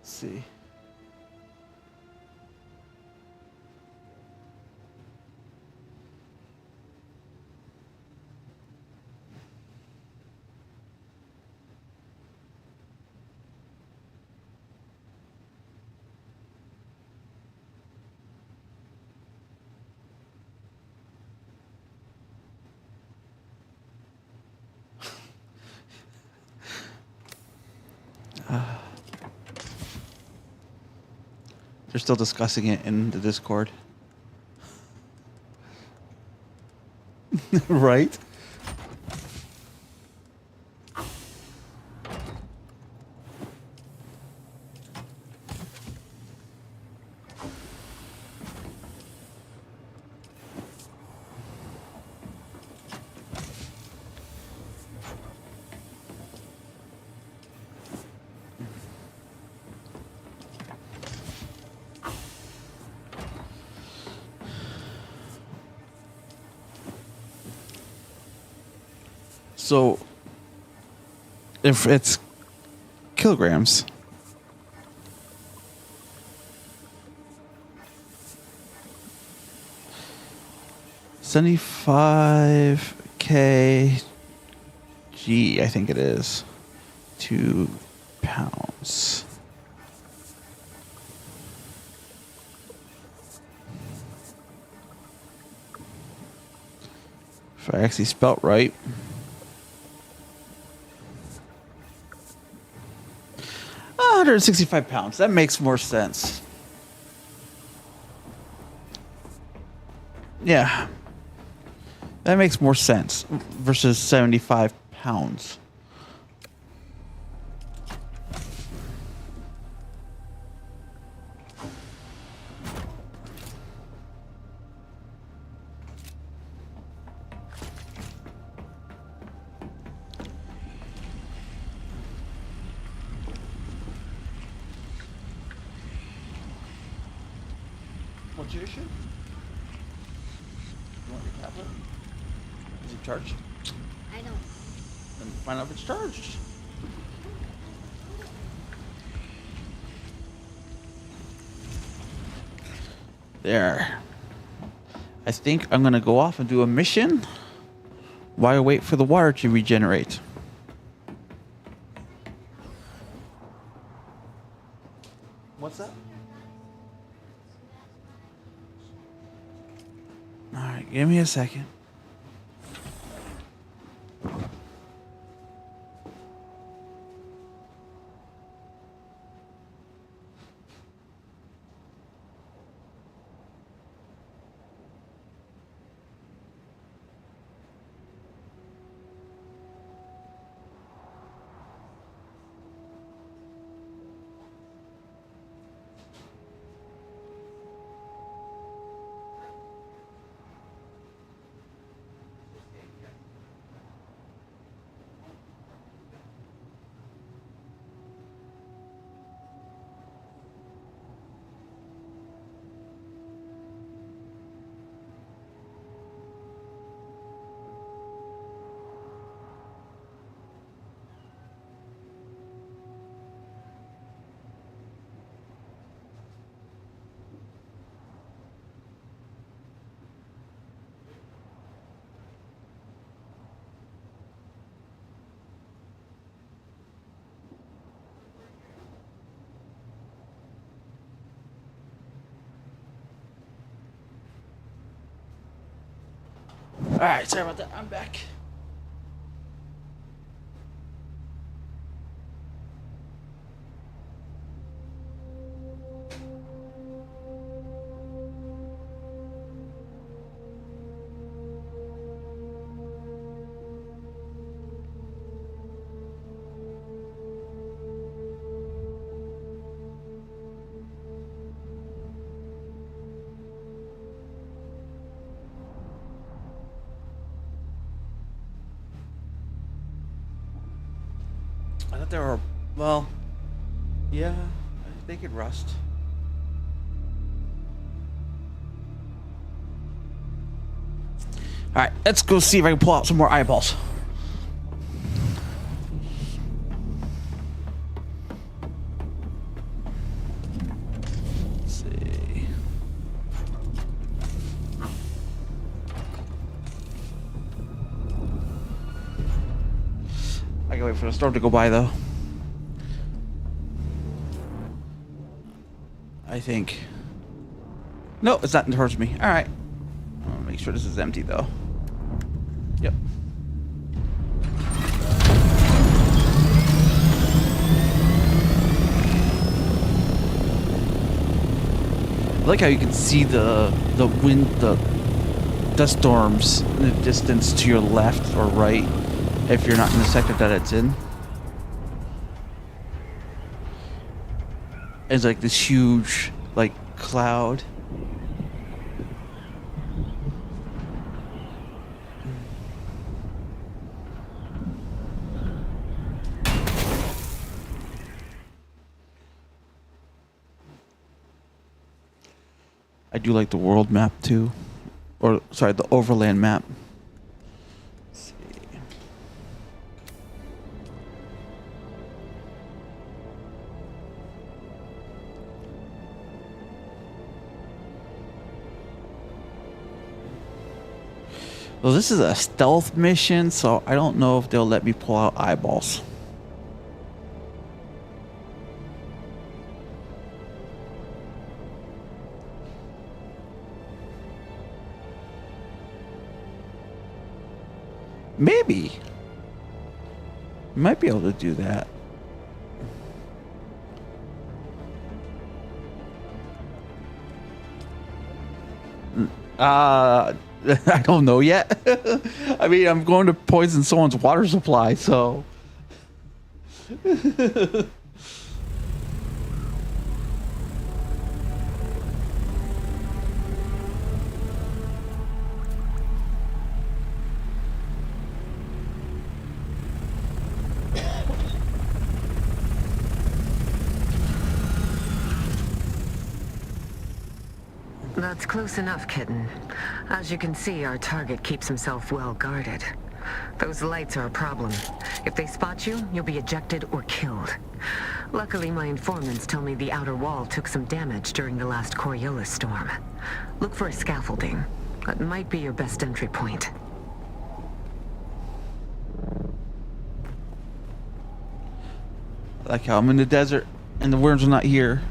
see. They're still discussing it in the Discord. Right? So, if it's kilograms, $75 kg, I think it is, 2 pounds. If I actually spelt right. 165 pounds. That makes more sense. Yeah. That makes more sense versus 75 pounds. What's your issue? You want your tablet? Is it charged? I don't. Then find out if it's charged. There. I think I'm gonna go off and do a mission while I wait for the water to regenerate. What's that? Alright, give me a second. Alright, sorry about that. I'm back. I thought they were, well, yeah, they could rust. Alright, let's go see if I can pull out some more eyeballs. Let's see. I gotta wait for the storm to go by, though. I think. No, it's not towards me. All right. I'll make sure this is empty, though. Yep. I like how you can see the wind, the dust storms in the distance to your left or right if you're not in the sector that it's in. It's like this huge, like, cloud. I do like the world map too, or sorry, the overland map. Let's see. Well, this is a stealth mission, so I don't know if they'll let me pull out eyeballs. Maybe. Might be able to do that. I don't know yet. I mean, I'm going to poison someone's water supply, so. That's close enough, kitten. As you can see, our target keeps himself well guarded. Those lights are a problem. If they spot you, you'll be ejected or killed. Luckily, my informants tell me the outer wall took some damage during the last Coriolis storm. Look for a scaffolding. That might be your best entry point. I like how I'm in the desert and the worms are not here.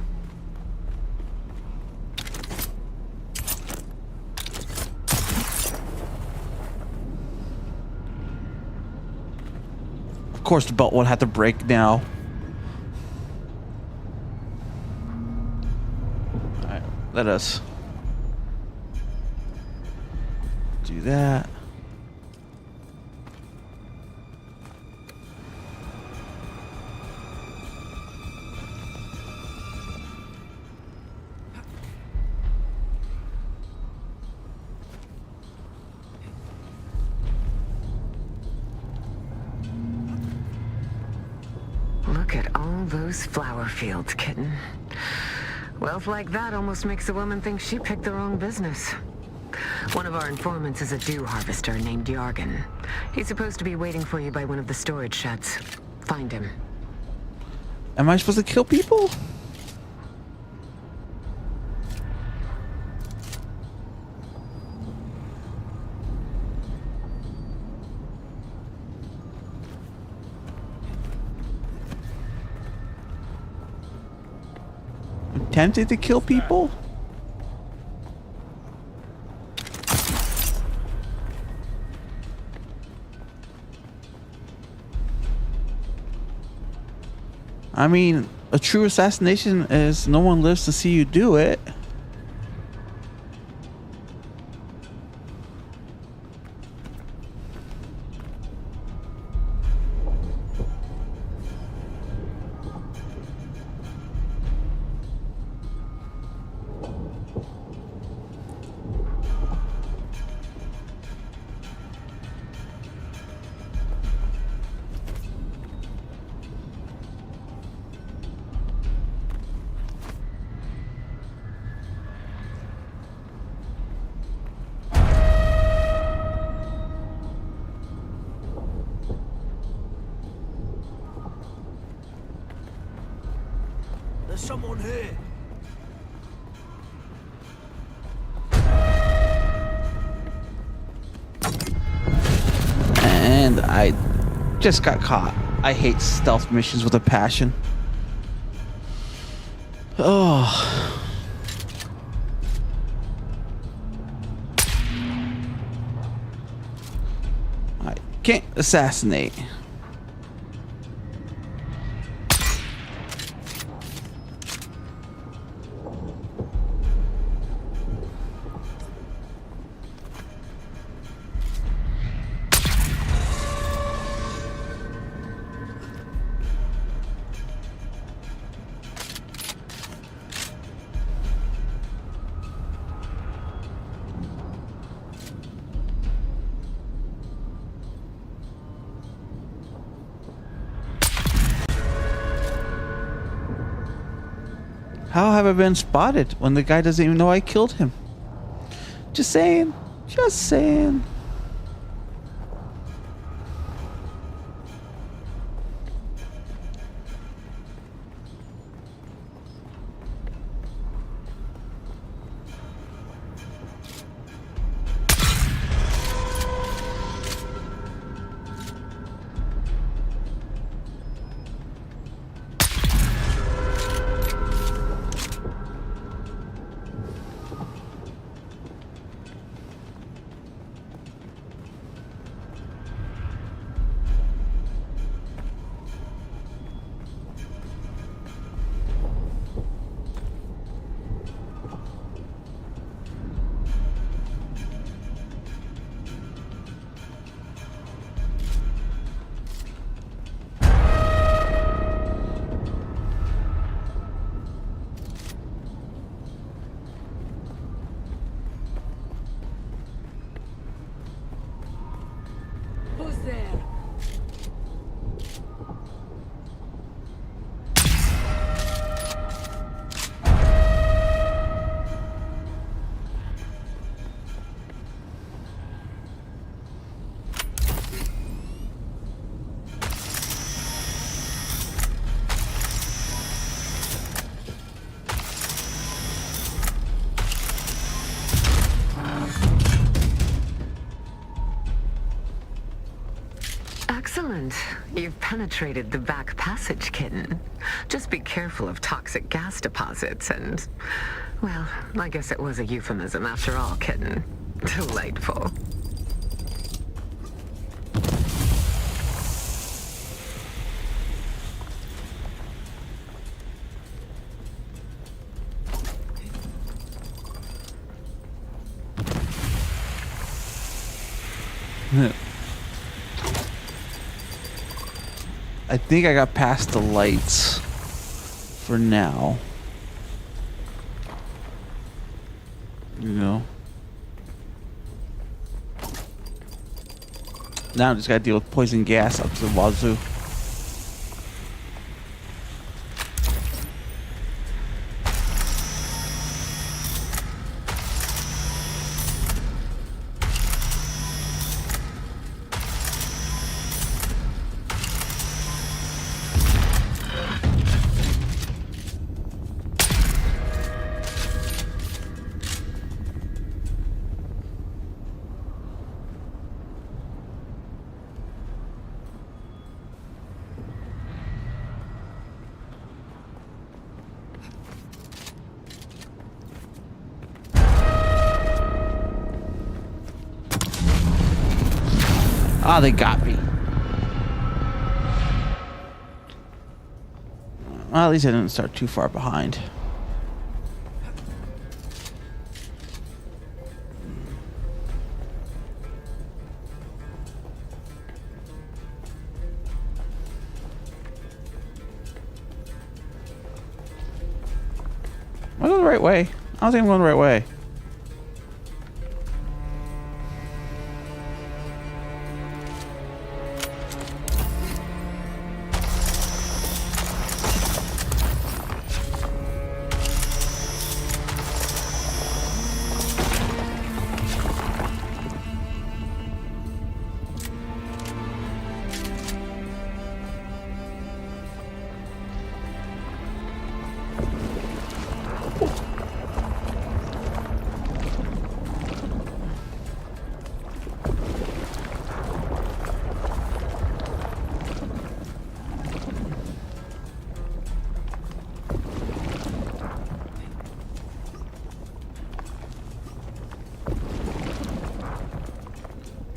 course, the belt would have to break now. Alright, let us do that. Look at all those flower fields, kitten. Wealth like that almost makes a woman think she picked the wrong business. One of our informants is a dew harvester named Yargan. He's supposed to be waiting for you by one of the storage sheds. Find him. Am I supposed to kill people? I'm tempted to kill people? I mean, a true assassination is no one lives to see you do it. There's someone here. And I just got caught. I hate stealth missions with a passion. Oh. I can't assassinate. How have I been spotted when the guy doesn't even know I killed him? Just saying. Just saying. Who's there? Excellent. You've penetrated the back passage, kitten. Just be careful of toxic gas deposits and... well, I guess it was a euphemism after all, kitten. Delightful. I think I got past the lights for now. You know. Now I just gotta deal with poison gas up to the wazoo. Ah, they got me. Well, at least I didn't start too far behind. Am I going the right way? I don't think I'm going the right way.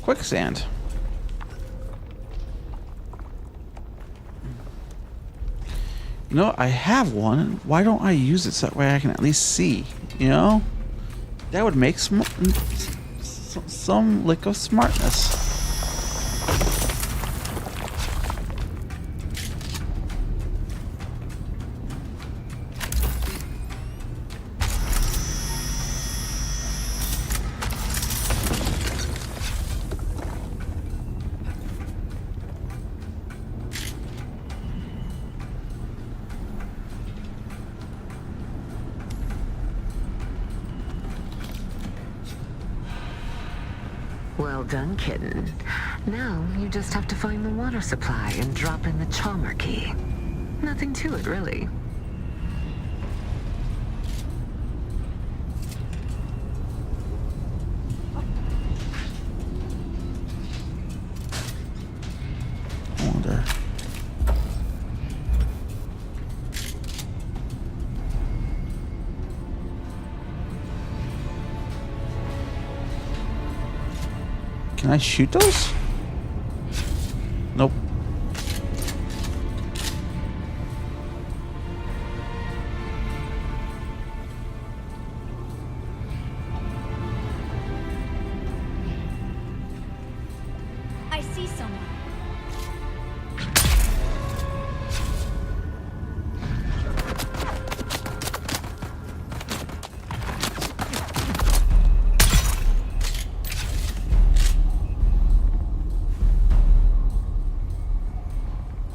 Quicksand. You know, I have one. Why don't I use it so that way I can at least see? You know? That would make some lick of smartness. Well done, kitten. Now you just have to find the water supply and drop in the Chalmer key. Nothing to it, really. I wonder. Can I shoot those? Nope. I see someone.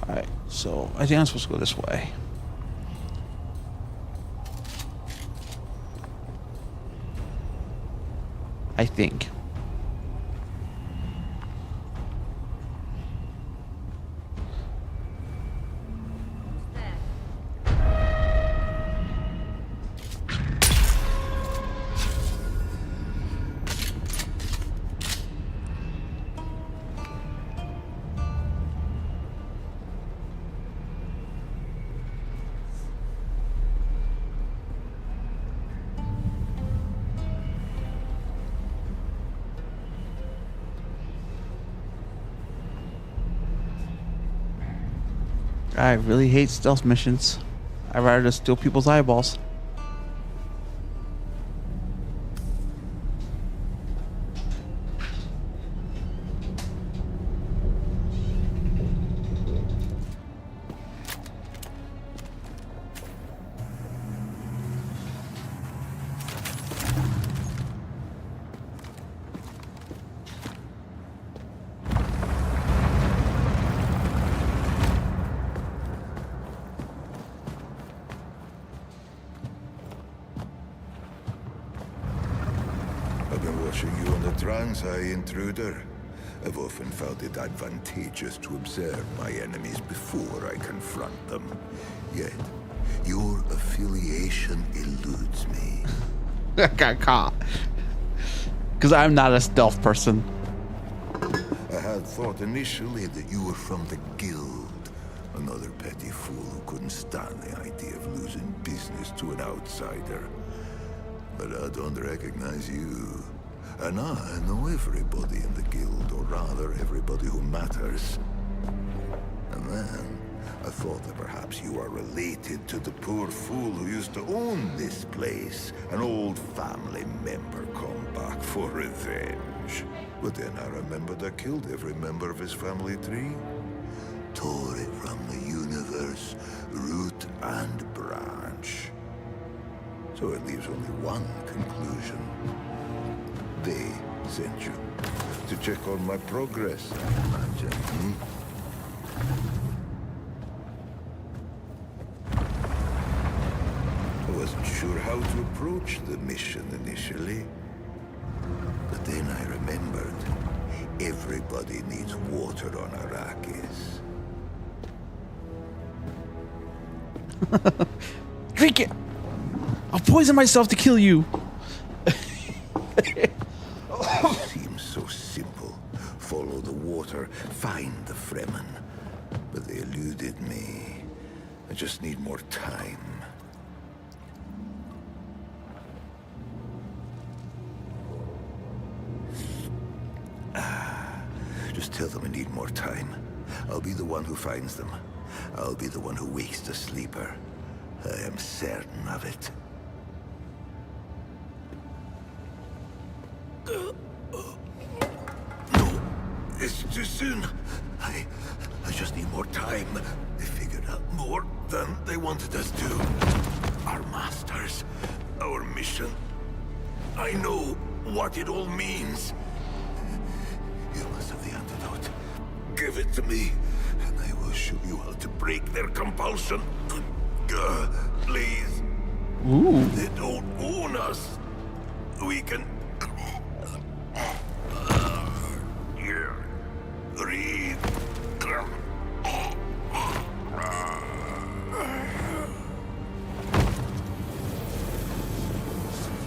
Alright, so I think I'm supposed to go this way. I think. I really hate stealth missions. I'd rather just steal people's eyeballs. been watching you on the transeye, intruder. I've often found it advantageous to observe my enemies before I confront them. Yet, your affiliation eludes me. I got caught. Because I'm not a stealth person. I had thought initially that you were from the Guild. Another petty fool who couldn't stand the idea of losing business to an outsider. But I don't recognize you. And I know everybody in the Guild, or rather, everybody who matters. And then, I thought that perhaps you are related to the poor fool who used to own this place. An old family member come back for revenge. But then I remembered I killed every member of his family tree. Tore it from the universe, root and branch. So it leaves only one conclusion. They sent you to check on my progress, I imagine, I wasn't sure how to approach the mission initially. But then I remembered, everybody needs water on Arrakis. Drink it! I'll poison myself to kill you. Seems so simple. Follow the water, find the Fremen. But they eluded me. I just need more time. Just tell them I need more time. I'll be the one who finds them. I'll be the one who wakes the sleeper. I am certain of it. No, it's too soon. I just need more time. They figured out more than they wanted us to. Our masters, our mission. I know what it all means. You must have the antidote. Give it to me, and I will show you how to break their compulsion. Please. Ooh. They don't own us. We can... Breathe.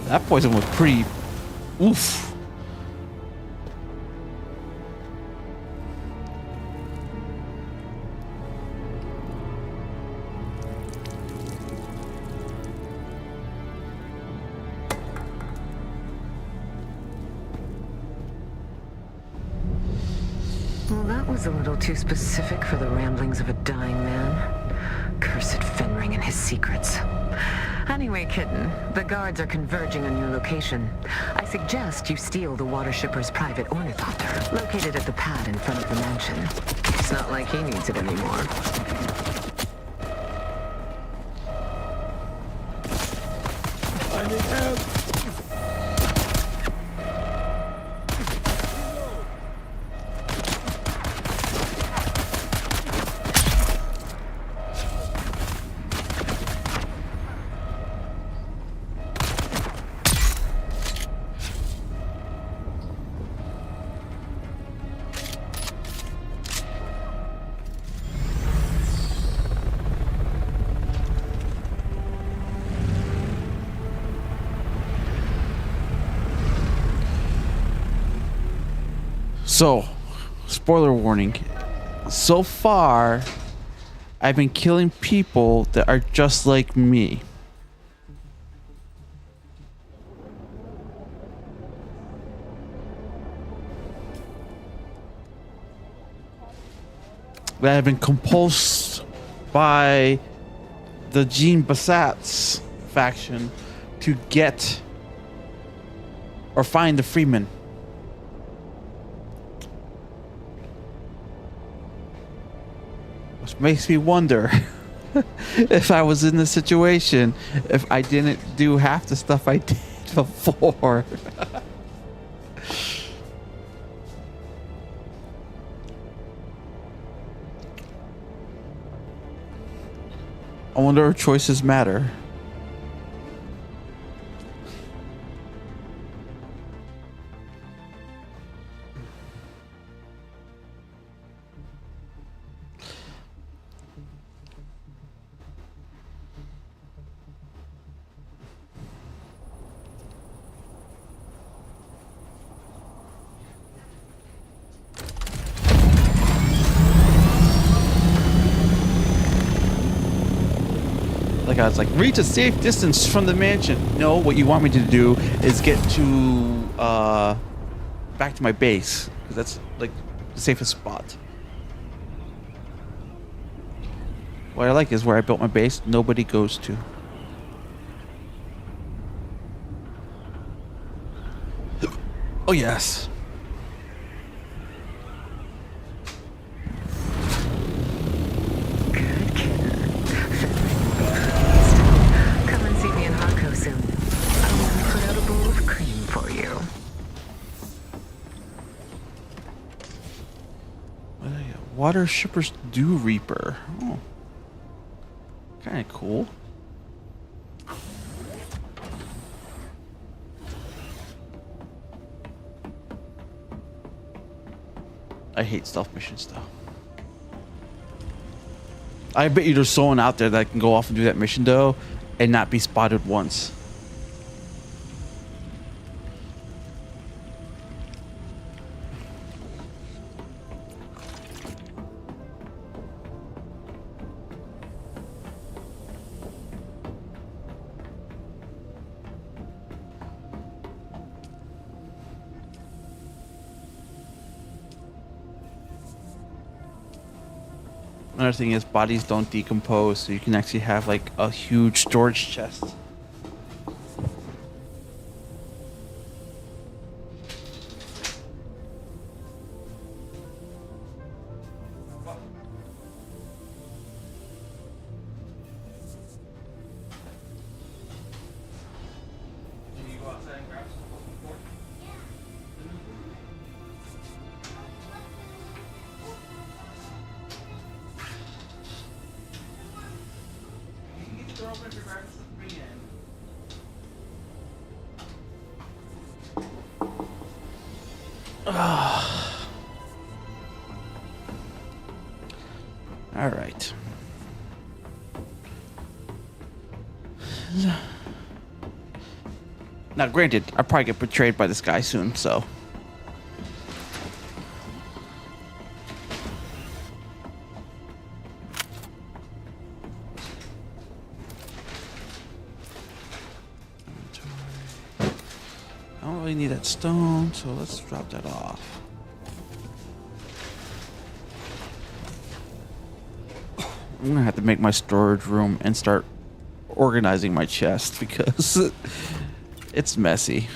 That poison was pretty... Oof. Well, that was a little too specific for the ramblings of a dying man. Cursed Fenring and his secrets. Anyway, Kitten, the guards are converging on your location. I suggest you steal the water shipper's private ornithopter, located at the pad in front of the mansion. It's not like he needs it anymore. I need help. So, spoiler warning. So far, I've been killing people that are just like me. That have been compulsed by the Jean Bassat's faction to get or find the Freeman. Which makes me wonder if I was in this situation, if I didn't do half the stuff I did before. I wonder if choices matter. god, it's like, reach a safe distance from the mansion. No, what you want me to do is get to, back to my base. Because that's, like, the safest spot. What I like is where I built my base, nobody goes to. Oh, yes. Good kitten. Come and see me in Harco soon. I'll even put out a bowl of cream for you. Water Shipper's Dew Reaper. Oh. Kind of cool. I hate stealth missions though. I bet you there's someone out there that can go off and do that mission though and not be spotted once. Another thing is bodies don't decompose, so you can actually have like a huge storage chest. All right. Now, granted, I'll probably get betrayed by this guy soon, so. I don't really need that stone, so let's drop that off. I'm gonna have to make my storage room and start organizing my chest because it's messy.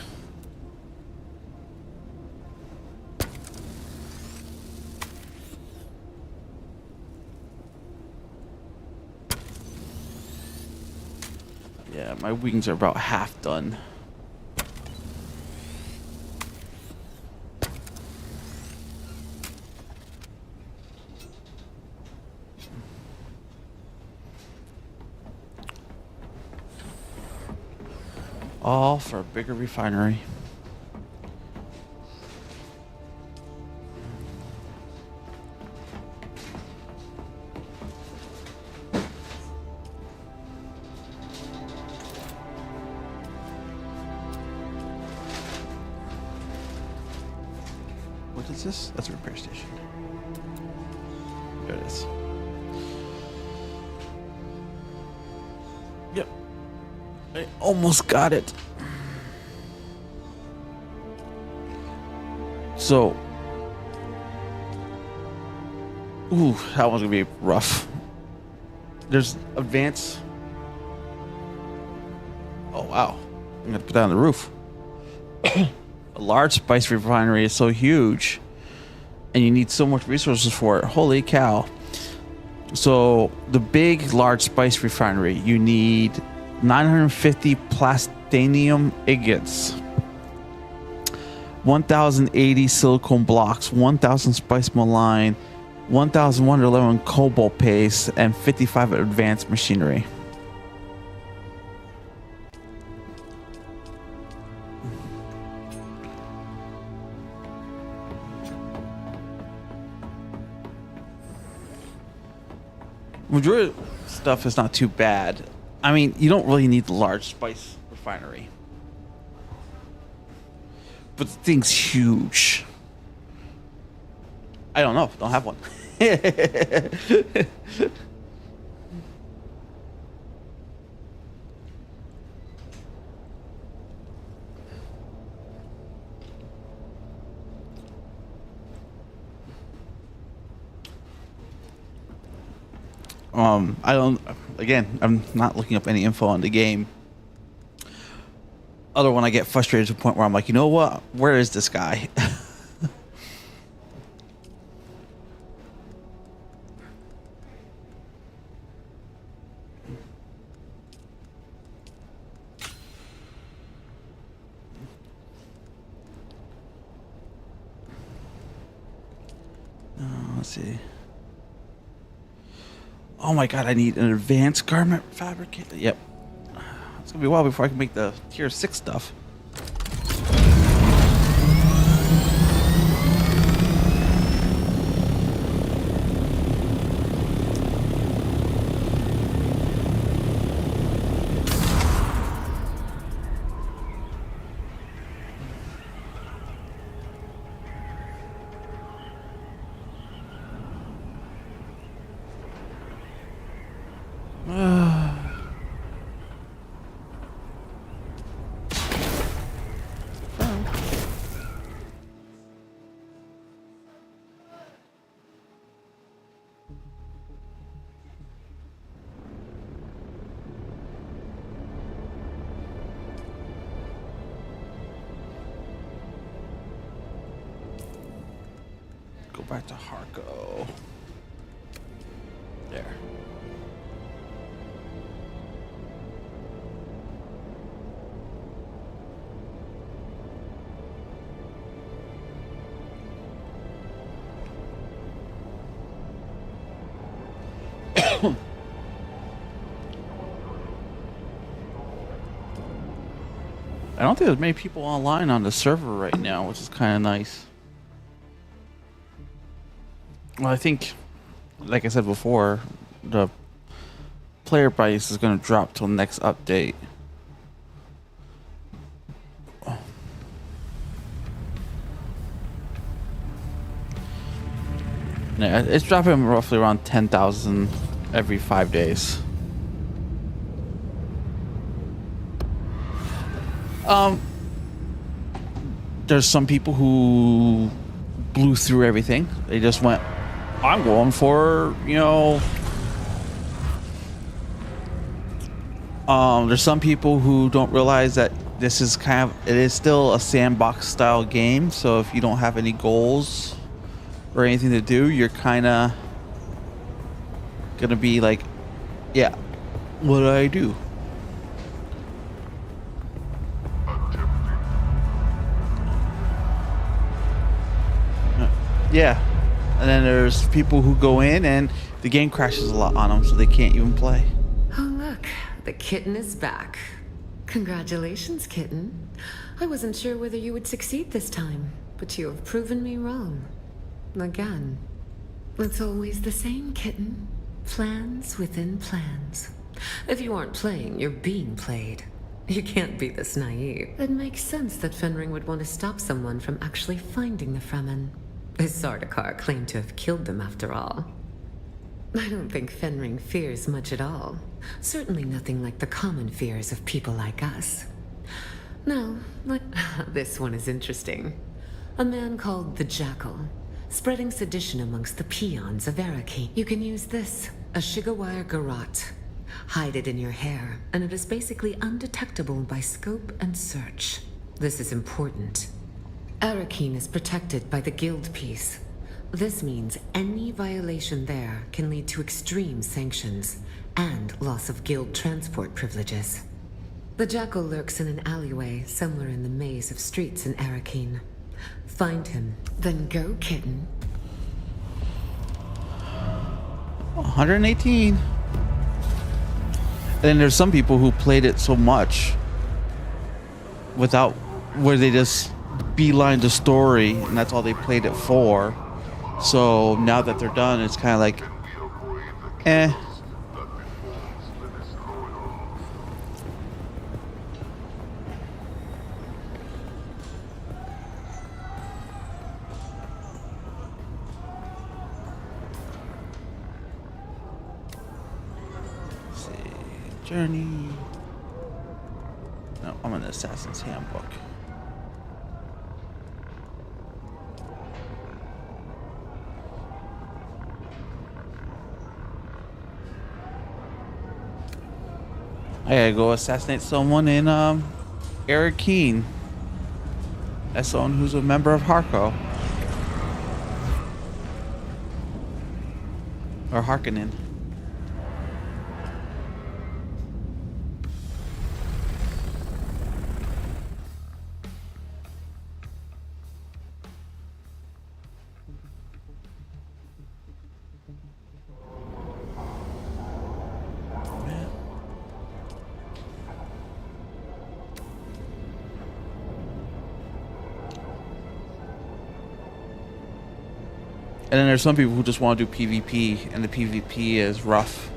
Yeah, my wings are about half done. All for a bigger refinery. What is this? That's a repair station. There it is. Yep. I almost got it. So, ooh, that one's gonna be rough. There's advance. Oh wow, I'm gonna put that on the roof. A large spice refinery is so huge, and you need so much resources for it. Holy cow! So the big, large spice refinery, you need 950 plastinium ingots, 1,080 silicone blocks, 1,000 spice malign, 1,111 cobalt paste, and 55 advanced machinery. Majority of stuff is not too bad. I mean, you don't really need the large spice refinery. But the thing's huge. I don't know. Don't have one. I don't. Again, I'm not looking up any info on the game. Other when I get frustrated to the point where I'm like, you know what? Where is this guy? Let's see. Oh my god, I need an advanced garment fabricator. Yep. It's gonna be a while before I can make the tier 6 stuff. Go back to Harco. There. I don't think there's many people online on the server right now, which is kind of nice. Well, I think, like I said before, the player price is going to drop till next update. Yeah, it's dropping roughly around 10,000 every 5 days. There's some people who blew through everything. They just went, I'm going for, you know... there's some people who don't realize that this is kind of... It is still a sandbox style game, so if you don't have any goals or anything to do, you're kind of gonna be like, yeah, what do I do? Yeah, and then there's people who go in and the game crashes a lot on them, so they can't even play. Oh, look, the kitten is back. Congratulations, kitten. I wasn't sure whether you would succeed this time, but you have proven me wrong. Again. It's always the same, kitten. Plans within plans. If you aren't playing, you're being played. You can't be this naive. It makes sense that Fenring would want to stop someone from actually finding the Fremen. His Sardaukar claimed to have killed them after all. I don't think Fenring fears much at all. Certainly nothing like the common fears of people like us. No, like this one is interesting. A man called the Jackal, spreading sedition amongst the peons of Araki. You can use this, a Shigawire Garrote. Hide it in your hair, and it is basically undetectable by scope and search. This is important. Arakeen is protected by the Guild Peace. This means any violation there can lead to extreme sanctions and loss of Guild transport privileges. The Jackal lurks in an alleyway somewhere in the maze of streets in Arakeen. Find him, then go, kitten. 118. And then there's some people who played it so much without, where they just beeline the story and that's all they played it for. So now that they're done, it's kind of like, eh. Let's see, journey. No, I'm in the Assassin's Handbook. I gotta go assassinate someone in Eric Keen. As someone who's a member of Harko. Or Harkonnen. And then there's some people who just want to do PvP, and the PvP is rough.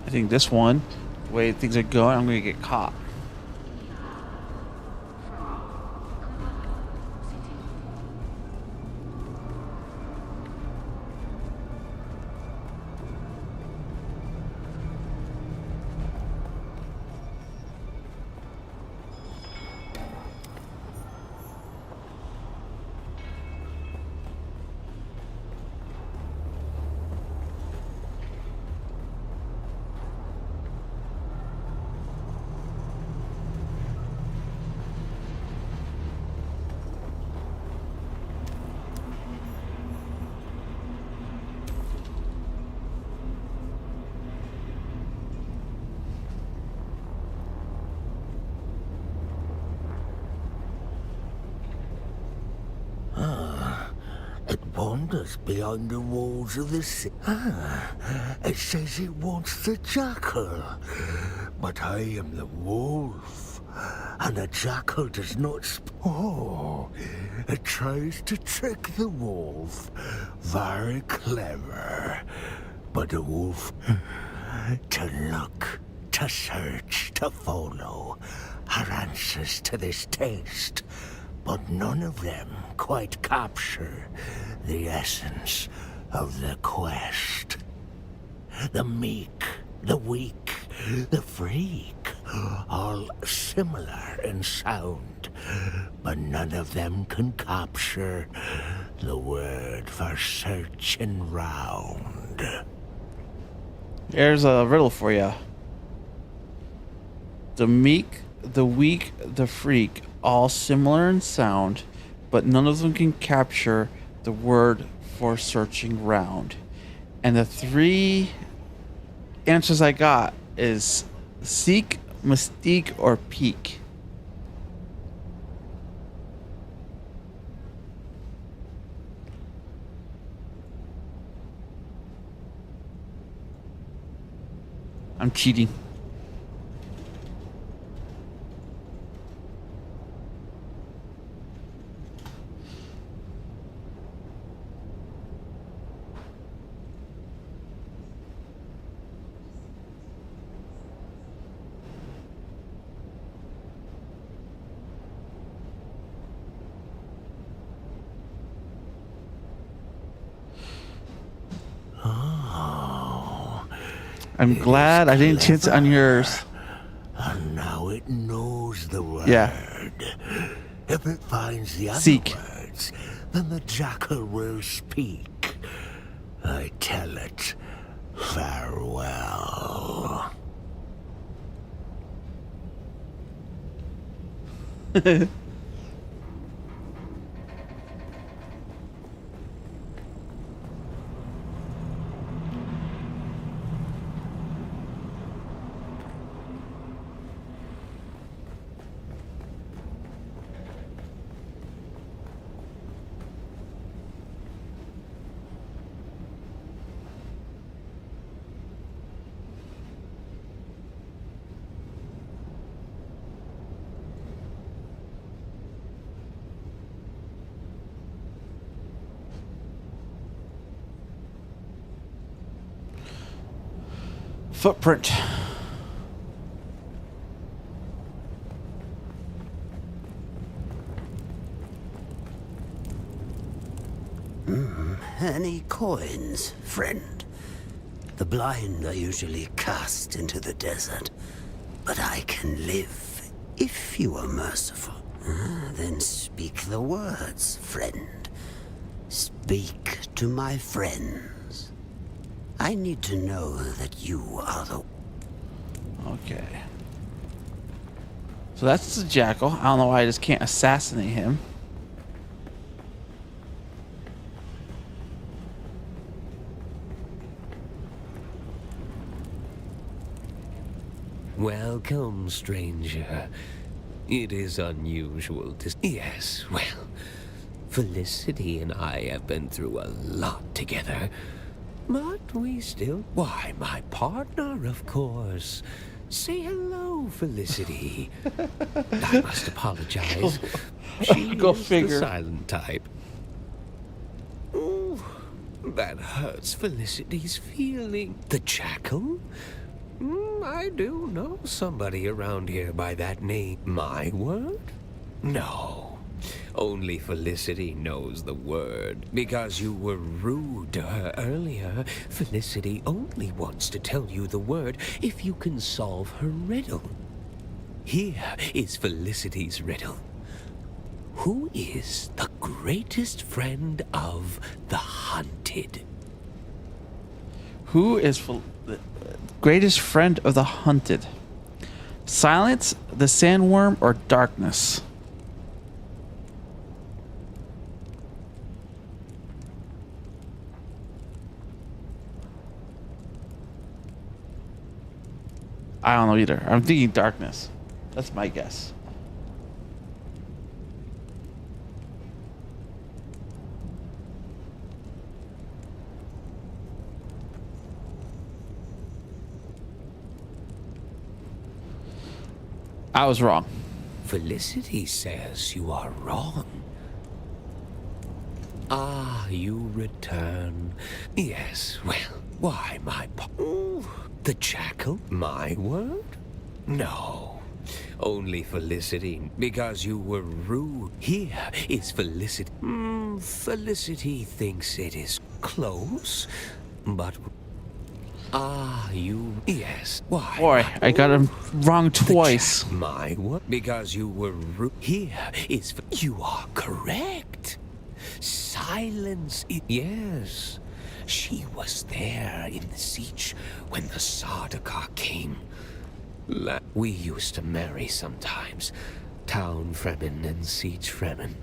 I think this one, the way things are going, I'm gonna get caught. It wanders beyond the walls of the city. It says it wants the jackal. But I am the wolf. And the jackal does not it tries to trick the wolf. Very clever. But the wolf, to look, to search, to follow, are answers to this taste. But none of them quite capture the essence of the quest. The meek, the weak, the freak, all similar in sound, but none of them can capture the word for searching round. Here's a riddle for you. The meek, the weak, the freak, all similar in sound, but none of them can capture the word for searching round. And the three answers I got is seek, mystique, or peak. I'm cheating. I'm glad I didn't chance it on yours. And now it knows the word. Yeah. If it finds the other Seek. words, then the jackal will speak. I tell it, farewell. footprint. Any coins, friend? The blind are usually cast into the desert, but I can live if you are merciful. Then speak the words, friend. Speak to my friends. I need to know that you are the... Okay. So that's the jackal. I don't know why I just can't assassinate him. Welcome, stranger. It is unusual to... Yes, well, Felicity and I have been through a lot together. But we still... Why, my partner, of course. Say hello, Felicity. I must apologize. She Go is figure. the silent type. Ooh, that hurts Felicity's feeling. The jackal? I do know somebody around here by that name. My word? No. Only Felicity knows the word. Because you were rude to her earlier, Felicity only wants to tell you the word if you can solve her riddle. Here is Felicity's riddle. Who is the greatest friend of the hunted? Who is the greatest friend of the hunted? Silence, the sandworm, or darkness? I don't know either. I'm thinking darkness. That's my guess. I was wrong. Felicity says you are wrong. Ah, you return. Yes, well, why, my Ooh, the jackal? My word? No. Only Felicity, because you were rude. Here is Felicity. Felicity thinks it is close, but... Ah, you... Yes, why? Boy, I got him wrong twice. My what? Because you were rude. Here is... You are correct. Silence. Yes. She was there in the siege when the Sardaukar came. We used to marry sometimes. Town Fremen and siege Fremen.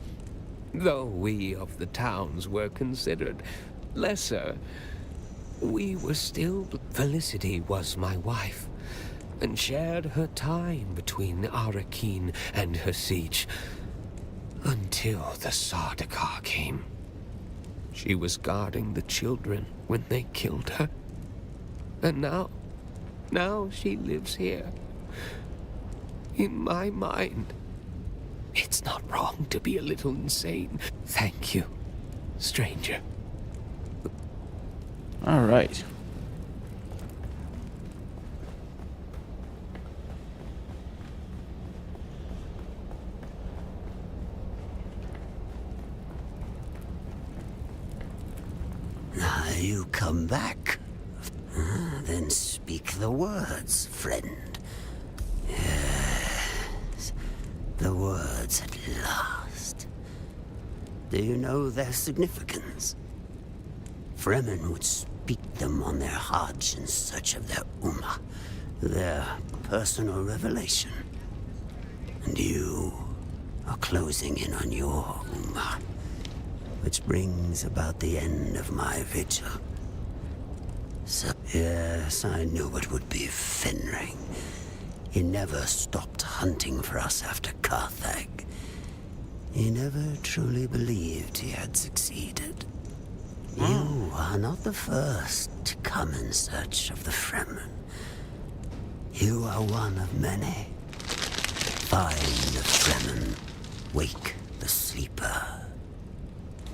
Though we of the towns were considered lesser, we were still... Felicity was my wife, and shared her time between Arakeen and her siege, until the Sardaukar came. She was guarding the children when they killed her. And now she lives here. In my mind. It's not wrong to be a little insane. Thank you, stranger. All right. You come back. Then speak the words, friend. Yes, the words at last. Do you know their significance? Fremen would speak them on their Hajj in search of their Ummah, their personal revelation. And you are closing in on your Ummah, which brings about the end of my vigil. So, yes, I knew it would be Fenring. He never stopped hunting for us after Carthage. He never truly believed he had succeeded. You are not the first to come in search of the Fremen. You are one of many. Find the Fremen, wake the sleeper.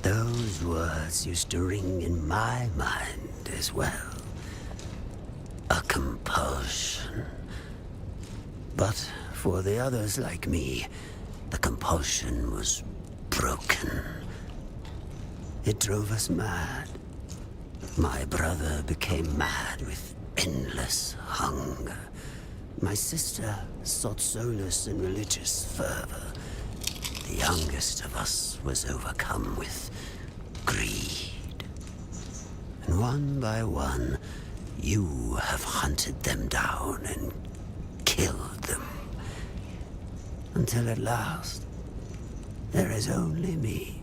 Those words used to ring in my mind as well. a compulsion. But for the others like me, the compulsion was broken. It drove us mad. My brother became mad with endless hunger. My sister sought solace in religious fervor. The youngest of us was overcome with greed. And one by one, you have hunted them down and killed them. Until at last, there is only me.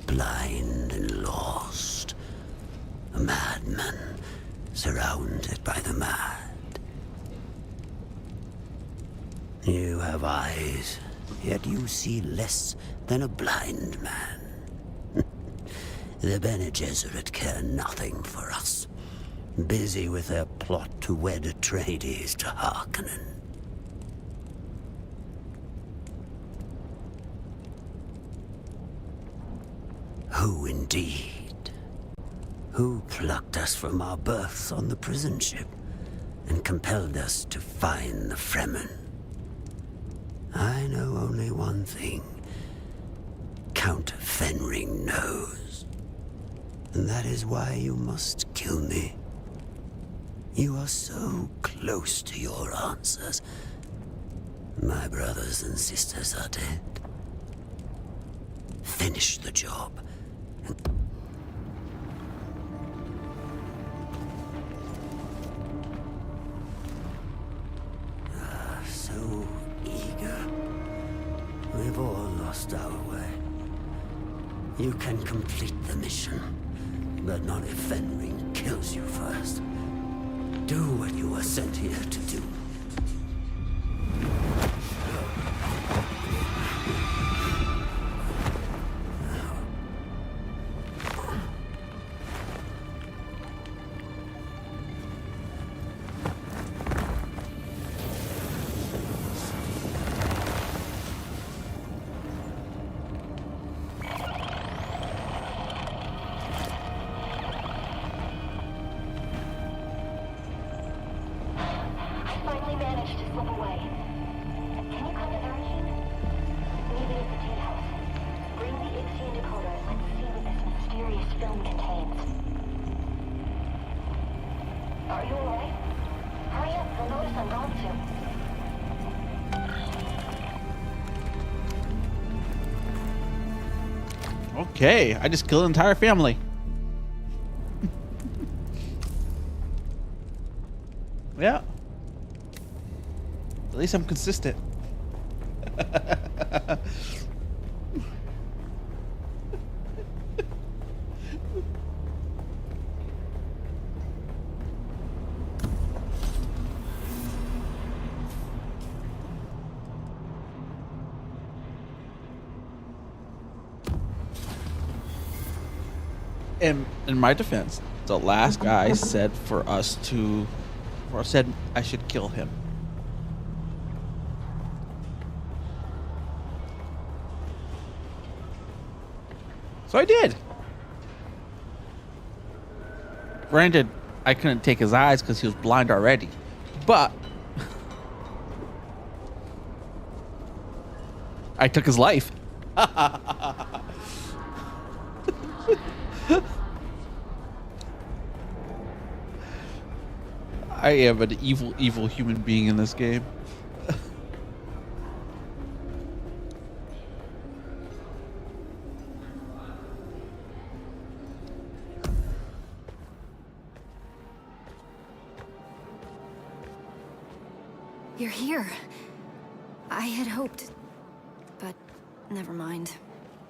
Blind and lost. A madman surrounded by the mad. You have eyes, yet you see less than a blind man. The Bene Gesserit care nothing for us. Busy with their plot to wed Atreides to Harkonnen. Who indeed? Who plucked us from our berths on the prison ship and compelled us to find the Fremen? I know only one thing. Count Fenring knows. And that is why you must kill me. You are so close to your answers. My brothers and sisters are dead. Finish the job. So eager. We've all lost our way. You can complete the mission, but not if Fenring kills you first. Do what you were sent here to do. Okay, I just killed an entire family. Yeah. At least I'm consistent. In my defense, the last guy said said I should kill him. So I did. Granted, I couldn't take his eyes because he was blind already, but I took his life. I am an evil, evil human being in this game. You're here. I had hoped, but never mind.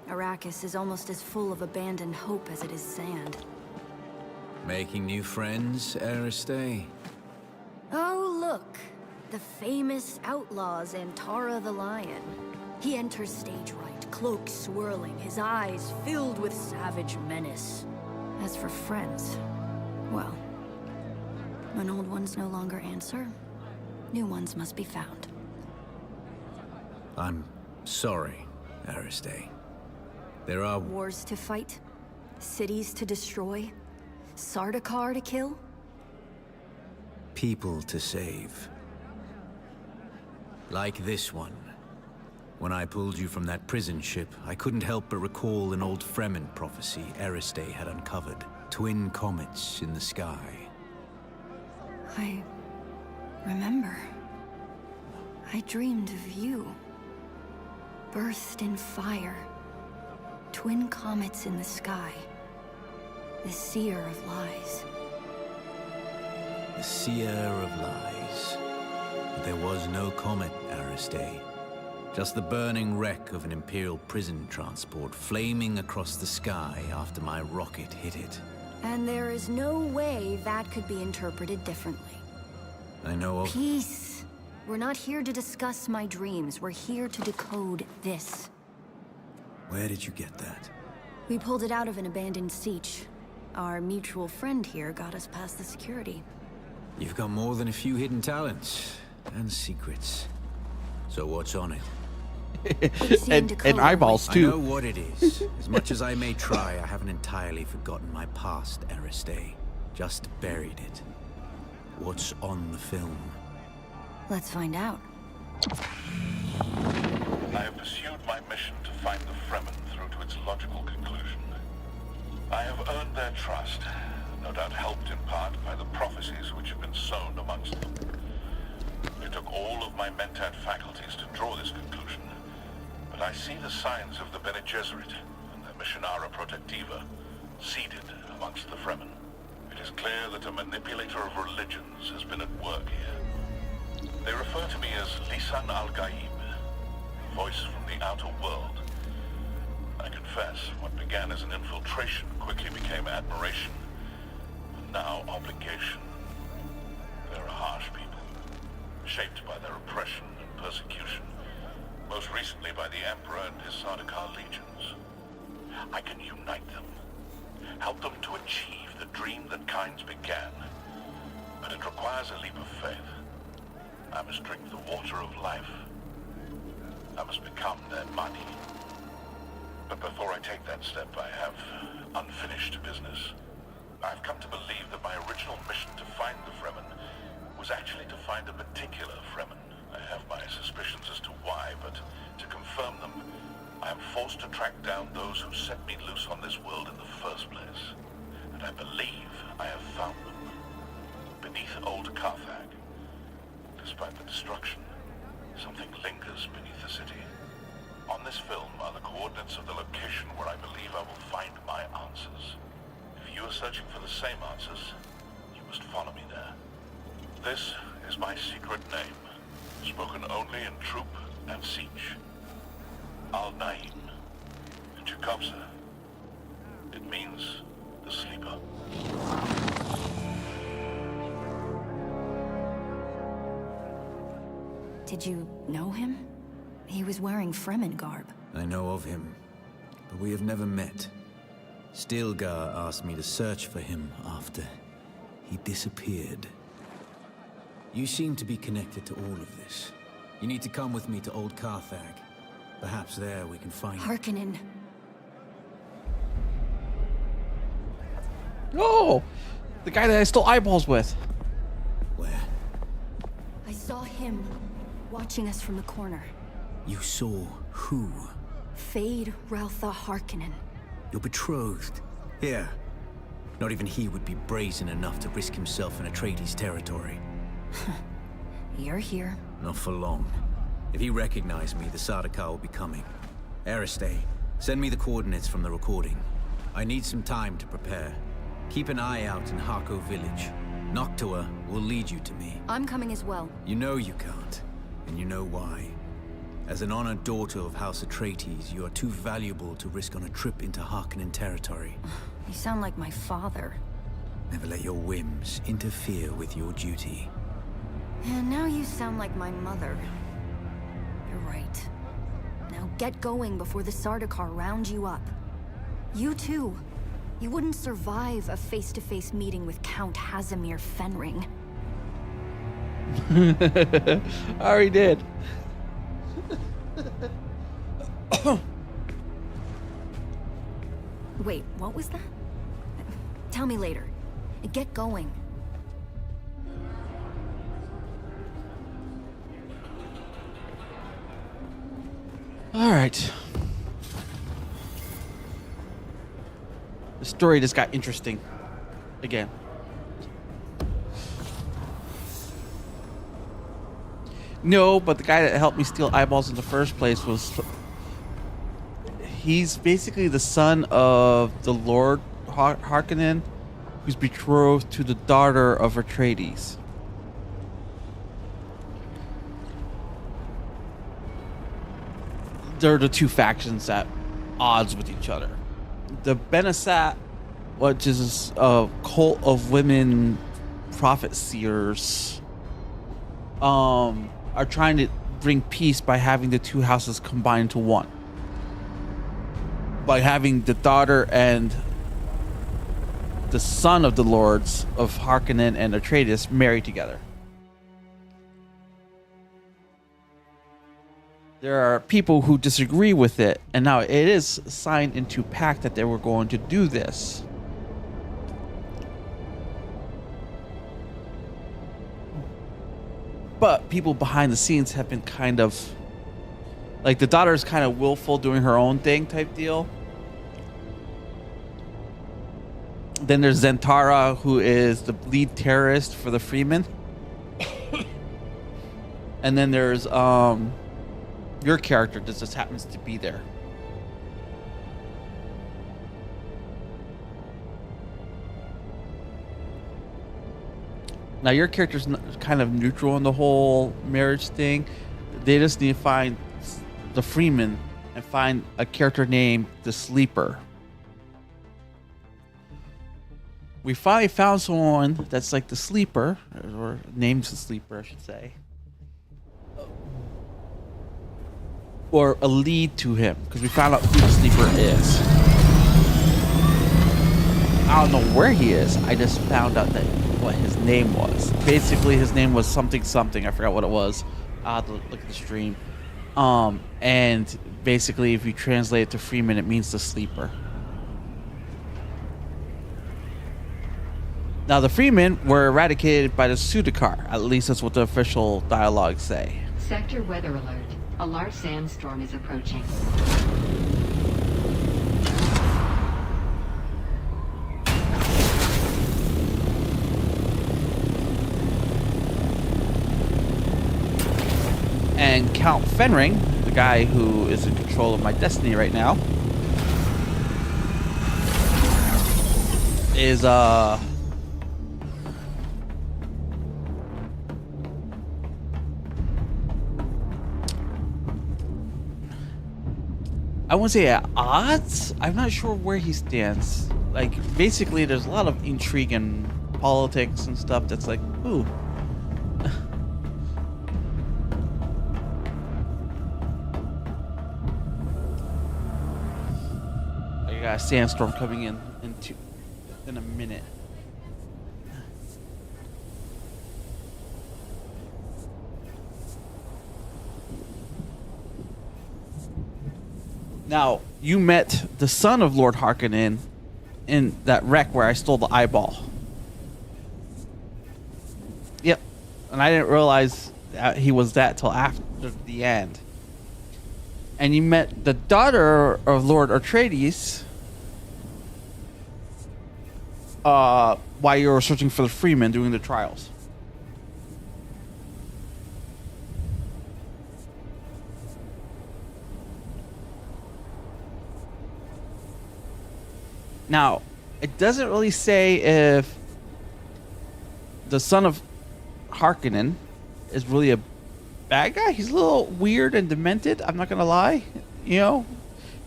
Arrakis is almost as full of abandoned hope as it is sand. Making new friends, Aristay? Oh, look. The famous outlaw Zantara the Lion. He enters stage right, cloak swirling, his eyes filled with savage menace. As for friends, well, when old ones no longer answer, new ones must be found. I'm sorry, Aristay. There are Wars to fight, cities to destroy, Sardaukar to kill. People to save. Like this one. When I pulled you from that prison ship, I couldn't help but recall an old Fremen prophecy Aristei had uncovered. Twin comets in the sky. I remember. I dreamed of you. Birthed in fire. Twin comets in the sky. The seer of lies. The seer of lies. But there was no comet, Aristei. Just the burning wreck of an Imperial prison transport flaming across the sky after my rocket hit it. And there is no way that could be interpreted differently. I know of... Peace. We're not here to discuss my dreams. We're here to decode this. Where did you get that? We pulled it out of an abandoned siege. Our mutual friend here got us past the security. You've got more than a few hidden talents and secrets. So what's on it? and eyeballs too. I know what it is. As much as I may try, I haven't entirely forgotten my past, Aristei. Just buried it. What's on the film? Let's find out. I have pursued my mission to find the Fremen through to its logical conclusion. I have earned their trust, no doubt helped in part by the prophecies which have been sown amongst them. It took all of my mentat faculties to draw this conclusion, but I see the signs of the Bene Gesserit and the Missionara Protectiva seeded amongst the Fremen. It is clear that a manipulator of religions has been at work here. They refer to me as Lisan al-Gaib, voice from the outer world. I confess, what began as an infiltration quickly became admiration, and now obligation. They're a harsh people, shaped by their oppression and persecution, most recently by the Emperor and his Sardaukar legions. I can unite them, help them to achieve the dream that Kynes began, but it requires a leap of faith. I must drink the water of life. I must become their money. But before I take that step, I have unfinished business. I've come to believe that my original mission to find the Fremen was actually to find a particular Fremen. I have my suspicions as to why, but to confirm them, I am forced to track down those who set me loose on this world in the first place. And I believe I have found them. Beneath old Carthag. Despite the destruction, something lingers beneath the city. On this film are the coordinates of the location where I believe I will find my answers. If you are searching for the same answers, you must follow me there. This is my secret name, spoken only in troop and siege. Al-Naim. In Chukobza, it means the sleeper. Did you know him? He was wearing Fremen garb. I know of him, but we have never met. Stilgar asked me to search for him after he disappeared. You seem to be connected to all of this. You need to come with me to old Carthag. Perhaps there we can find... Harkonnen. Oh! The guy that I stole eyeballs with. Where? I saw him watching us from the corner. You saw who? Fade Raltha Harkonnen. Your betrothed. Here. Not even he would be brazen enough to risk himself in Atreides territory. You're here. Not for long. If he recognized me, the Sardaukar will be coming. Aristei, send me the coordinates from the recording. I need some time to prepare. Keep an eye out in Harko village. Noctua will lead you to me. I'm coming as well. You know you can't, and you know why. As an honored daughter of House Atreides, you are too valuable to risk on a trip into Harkonnen territory. You sound like my father. Never let your whims interfere with your duty. And now you sound like my mother. You're right. Now get going before the Sardaukar round you up. You too. You wouldn't survive a face-to-face meeting with Count Hazimir Fenring. I already did. Wait, what was that? Tell me later. Get going. All right. The story just got interesting again. No, but the guy that helped me steal eyeballs in the first place was... He's basically the son of the Lord Harkonnen, who's betrothed to the daughter of Atreides. They're the two factions at odds with each other. The Benesat, which is a cult of women prophet seers, are trying to bring peace by having the two houses combined into one. By having the daughter and the son of the lords of Harkonnen and Atreides married together. There are people who disagree with it, and now it is signed into pact that they were going to do this. But people behind the scenes have been kind of... Like, the daughter is kind of willful, doing her own thing type deal. Then there's Zentara, who is the lead terrorist for the Freemen. And then there's your character that just happens to be there. Now your character's kind of neutral in the whole marriage thing. They just need to find the Freeman and find a character named the Sleeper. We finally found someone that's like the Sleeper, or named the Sleeper, I should say. Or a lead to him, because we found out who the Sleeper is. I don't know where he is. I just found out that what his name was. Basically, his name was something something. I forgot what it was. I'll have to look at the stream. And basically, if you translate it to Freeman, it means the Sleeper. Now, the Freemen were eradicated by the Sudakar. At least that's what the official dialogues say. Sector weather alert. A large sandstorm is approaching. And Count Fenring, the guy who is in control of my destiny right now, is I wouldn't say at odds. I'm not sure where he stands. Like, basically, there's a lot of intrigue and politics and stuff that's like, ooh. I got a sandstorm coming in a minute. Now, you met the son of Lord Harkonnen in that wreck where I stole the eyeball. Yep. And I didn't realize that he was that till after the end. And you met the daughter of Lord Atreides while you were searching for the Freemen doing the trials. Now, it doesn't really say if the son of Harkonnen is really a bad guy. He's a little weird and demented, I'm not going to lie, you know,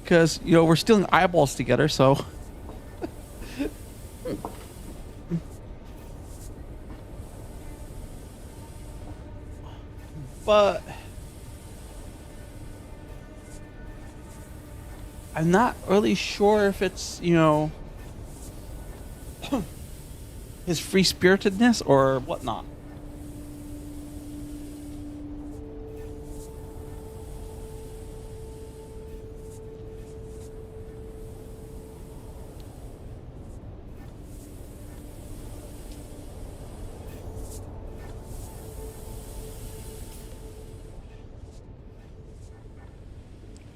because, you know, we're stealing eyeballs together, so. But I'm not really sure if it's, you know, his free-spiritedness or whatnot.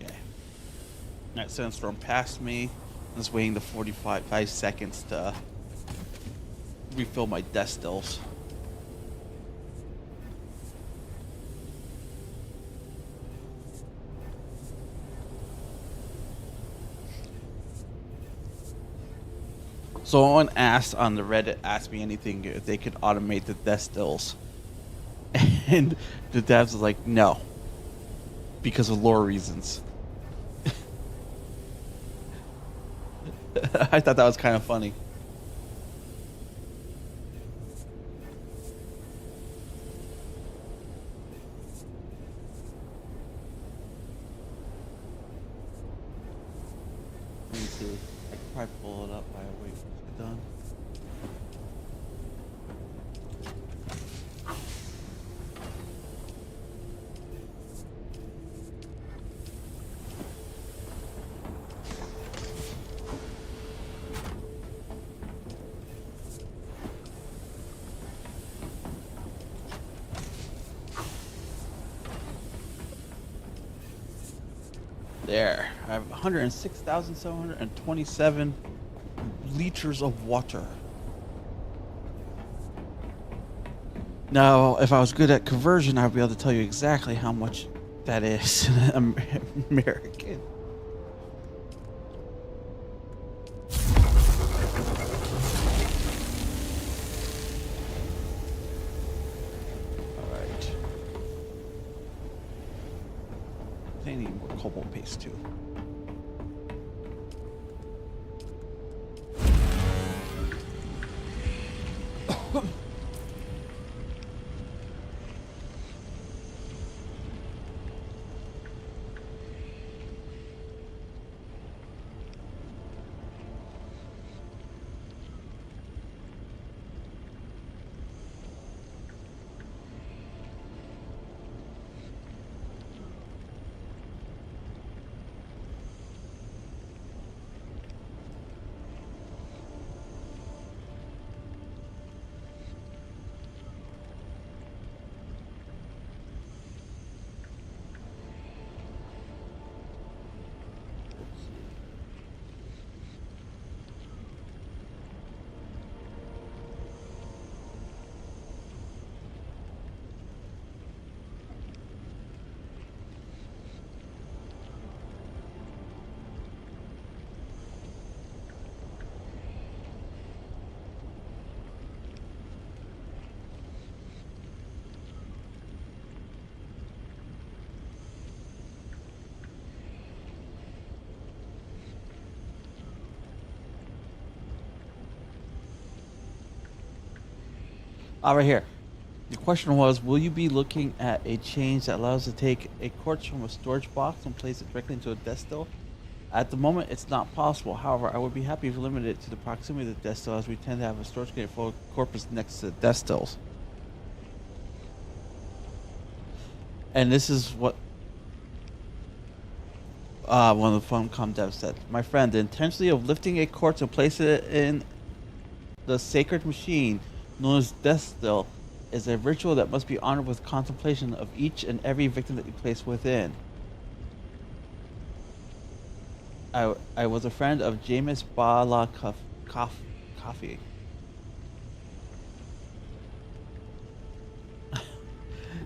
Yeah. That sandstorm passed me. I'm just waiting the 5 seconds to refill my death stills. Someone asked on the Reddit, asked me anything if they could automate the death stills. And the devs was like, no. Because of lore reasons. I thought that was kind of funny. Let me see. I could probably pull it up while I wait for it to get done. There, I have 106,727 liters of water. Now, if I was good at conversion, I'd be able to tell you exactly how much that is in American. They need more cobalt paste too. Right here. The question was, will you be looking at a change that allows you to take a quartz from a storage box and place it directly into a death still? At the moment, it's not possible. However, I would be happy if you limited it to the proximity of the death still, as we tend to have a storage container full of corpus next to the death stills. And this is what one of the Funcom devs said. My friend, the intention of lifting a quartz and placing it in the sacred machine known as death still is a ritual that must be honored with contemplation of each and every victim that you place within. I was a friend of James Bala Coffee.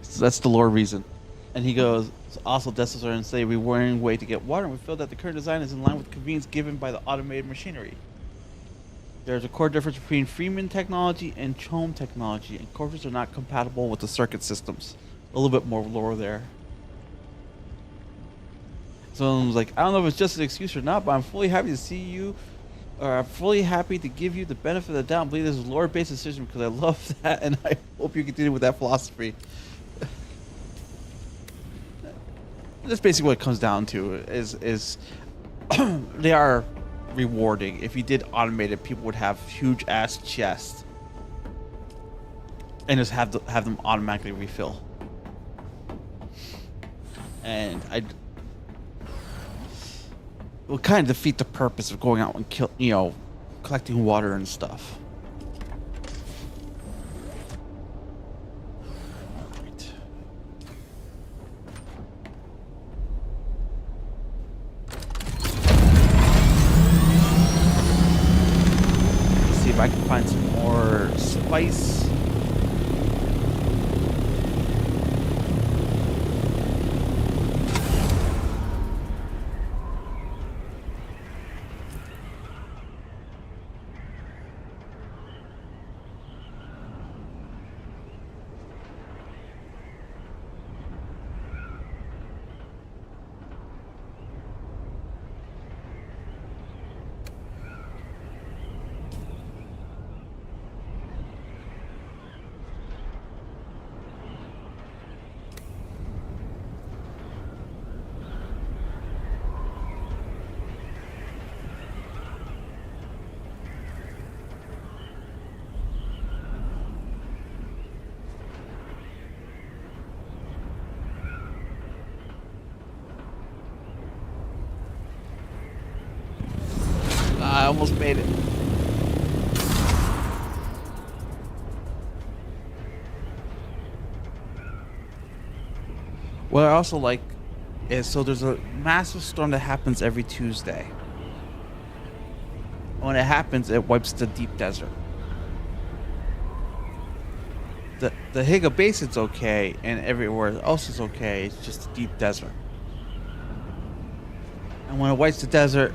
So that's the lore reason. And he goes, also death stills are in a rewarding way to get water, and we feel that the current design is in line with the convenience given by the automated machinery. There's a core difference between Freeman technology and Chom technology, and corpses are not compatible with the circuit systems. A little bit more lore there. Someone's like, I don't know if it's just an excuse or not, but I'm fully happy to see you, or I'm fully happy to give you the benefit of the doubt and believe this is a lore-based decision because I love that, and I hope you continue with that philosophy. That's basically what it comes down to, is they are rewarding. If you did automate it, people would have huge ass chests and just have them automatically refill. And I will kind of defeat the purpose of going out and collecting water and stuff. Right. if I can find some more spice. I almost made it. What I also like is, so there's a massive storm that happens every Tuesday. When it happens, it wipes the deep desert. The Higa Basin's okay, and everywhere else is okay. It's just the deep desert. And when it wipes the desert,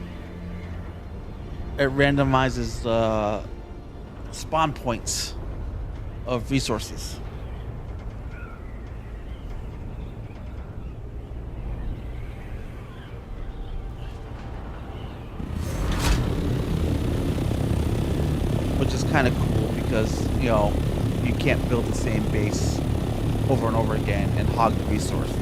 it randomizes the spawn points of resources. Which is kind of cool because, you know, you can't build the same base over and over again and hog the resources.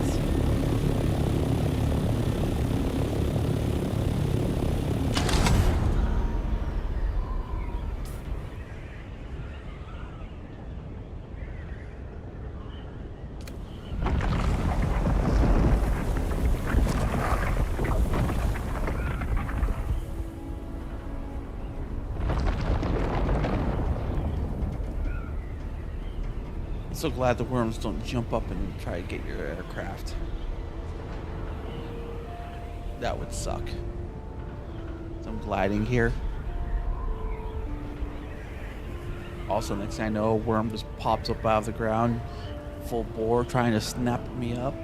So glad the worms don't jump up and try to get your aircraft. That would suck. So I'm gliding here. Also, next thing I know, a worm just pops up out of the ground, full bore, trying to snap me up.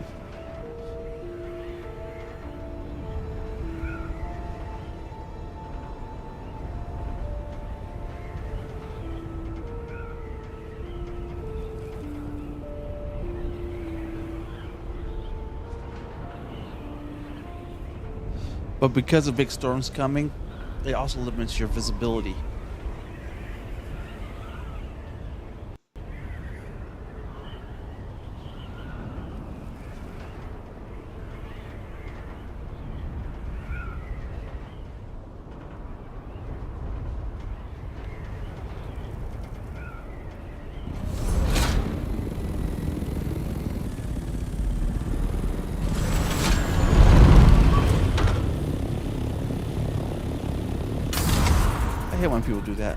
But because of big storms coming, it also limits your visibility. I hate when people do that.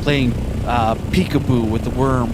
playing peekaboo with the worm.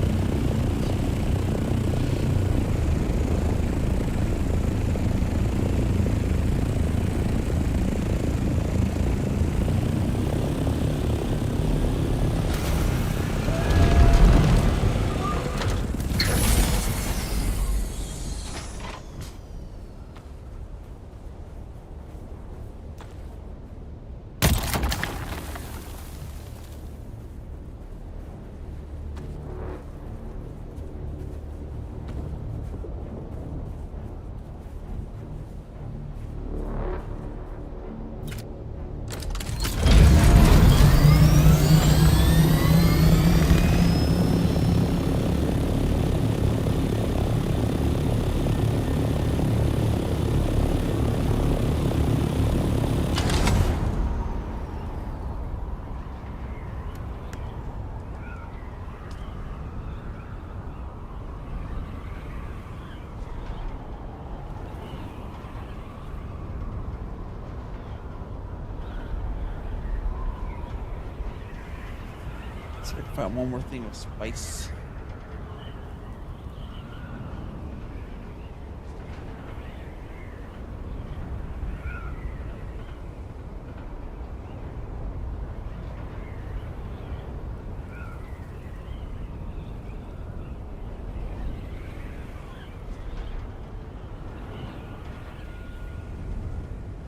So I can find one more thing of spice.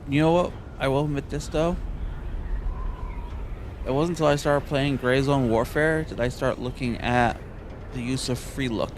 You know what? I will admit this though. It wasn't until I started playing Gray Zone Warfare did I start looking at the use of free look.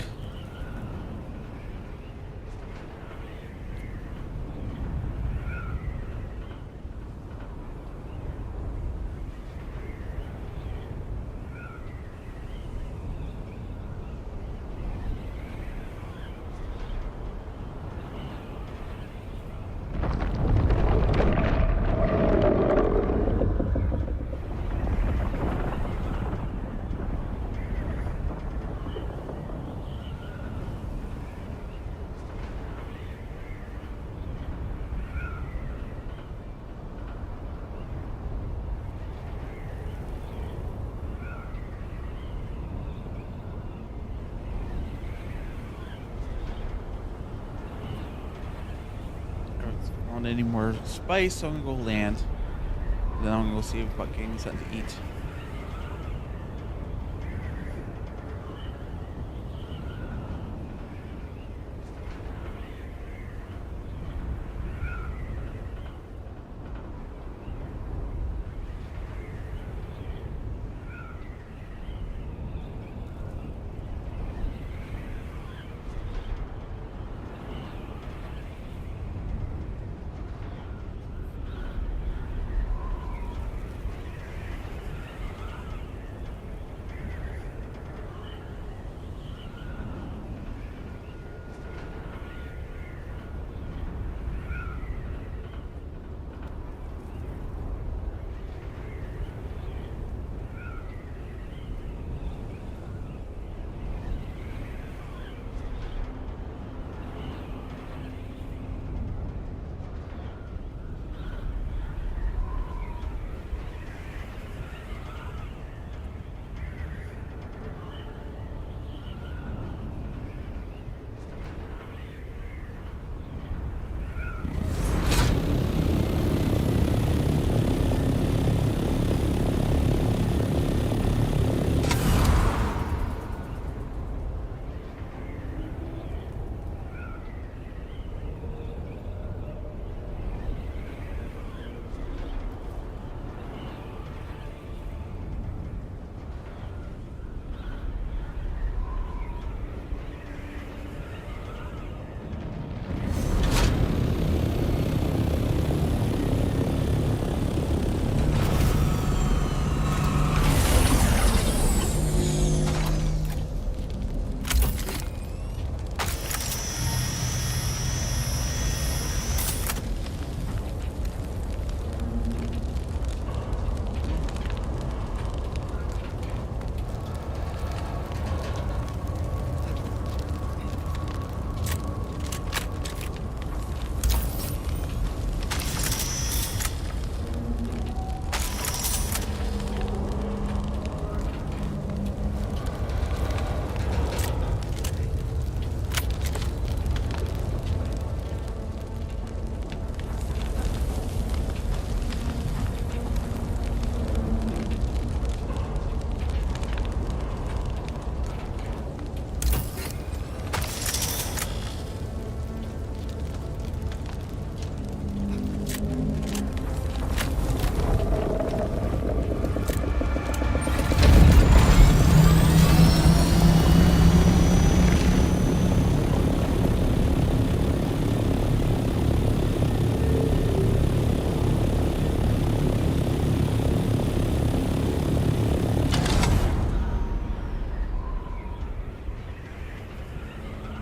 Any more spice, so I'm gonna go land. Then I'm gonna go see about getting something to eat.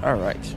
All right.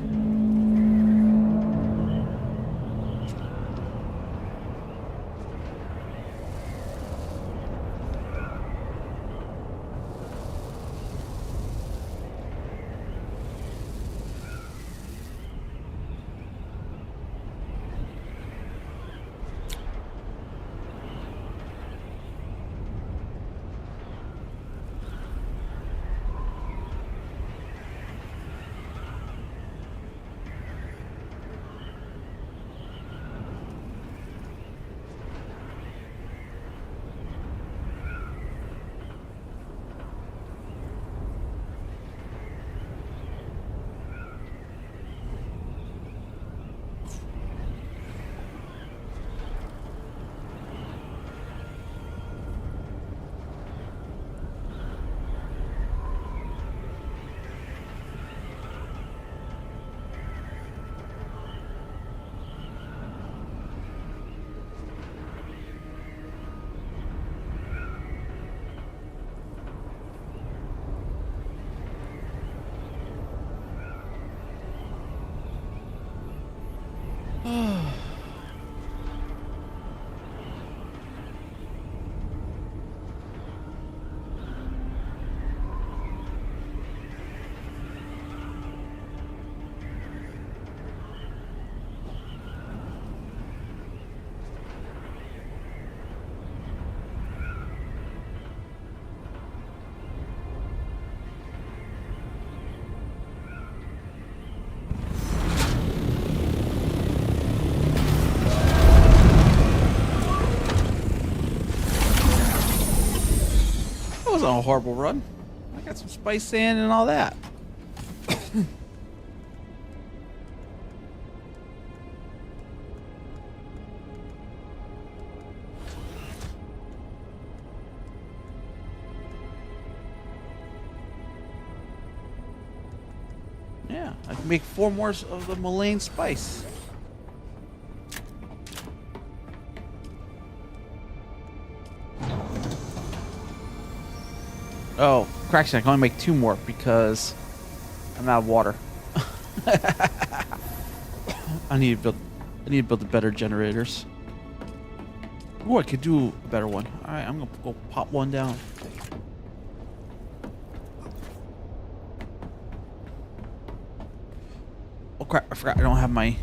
That wasn't a horrible run. I got some spice sand and all that. Yeah, I can make 4 more of the Malaine spice. Oh, correction, I can only make 2 more because I'm out of water. I need to build the better generators. Ooh, I could do a better one. Alright, I'm gonna go pop one down. Oh crap, I forgot I don't have my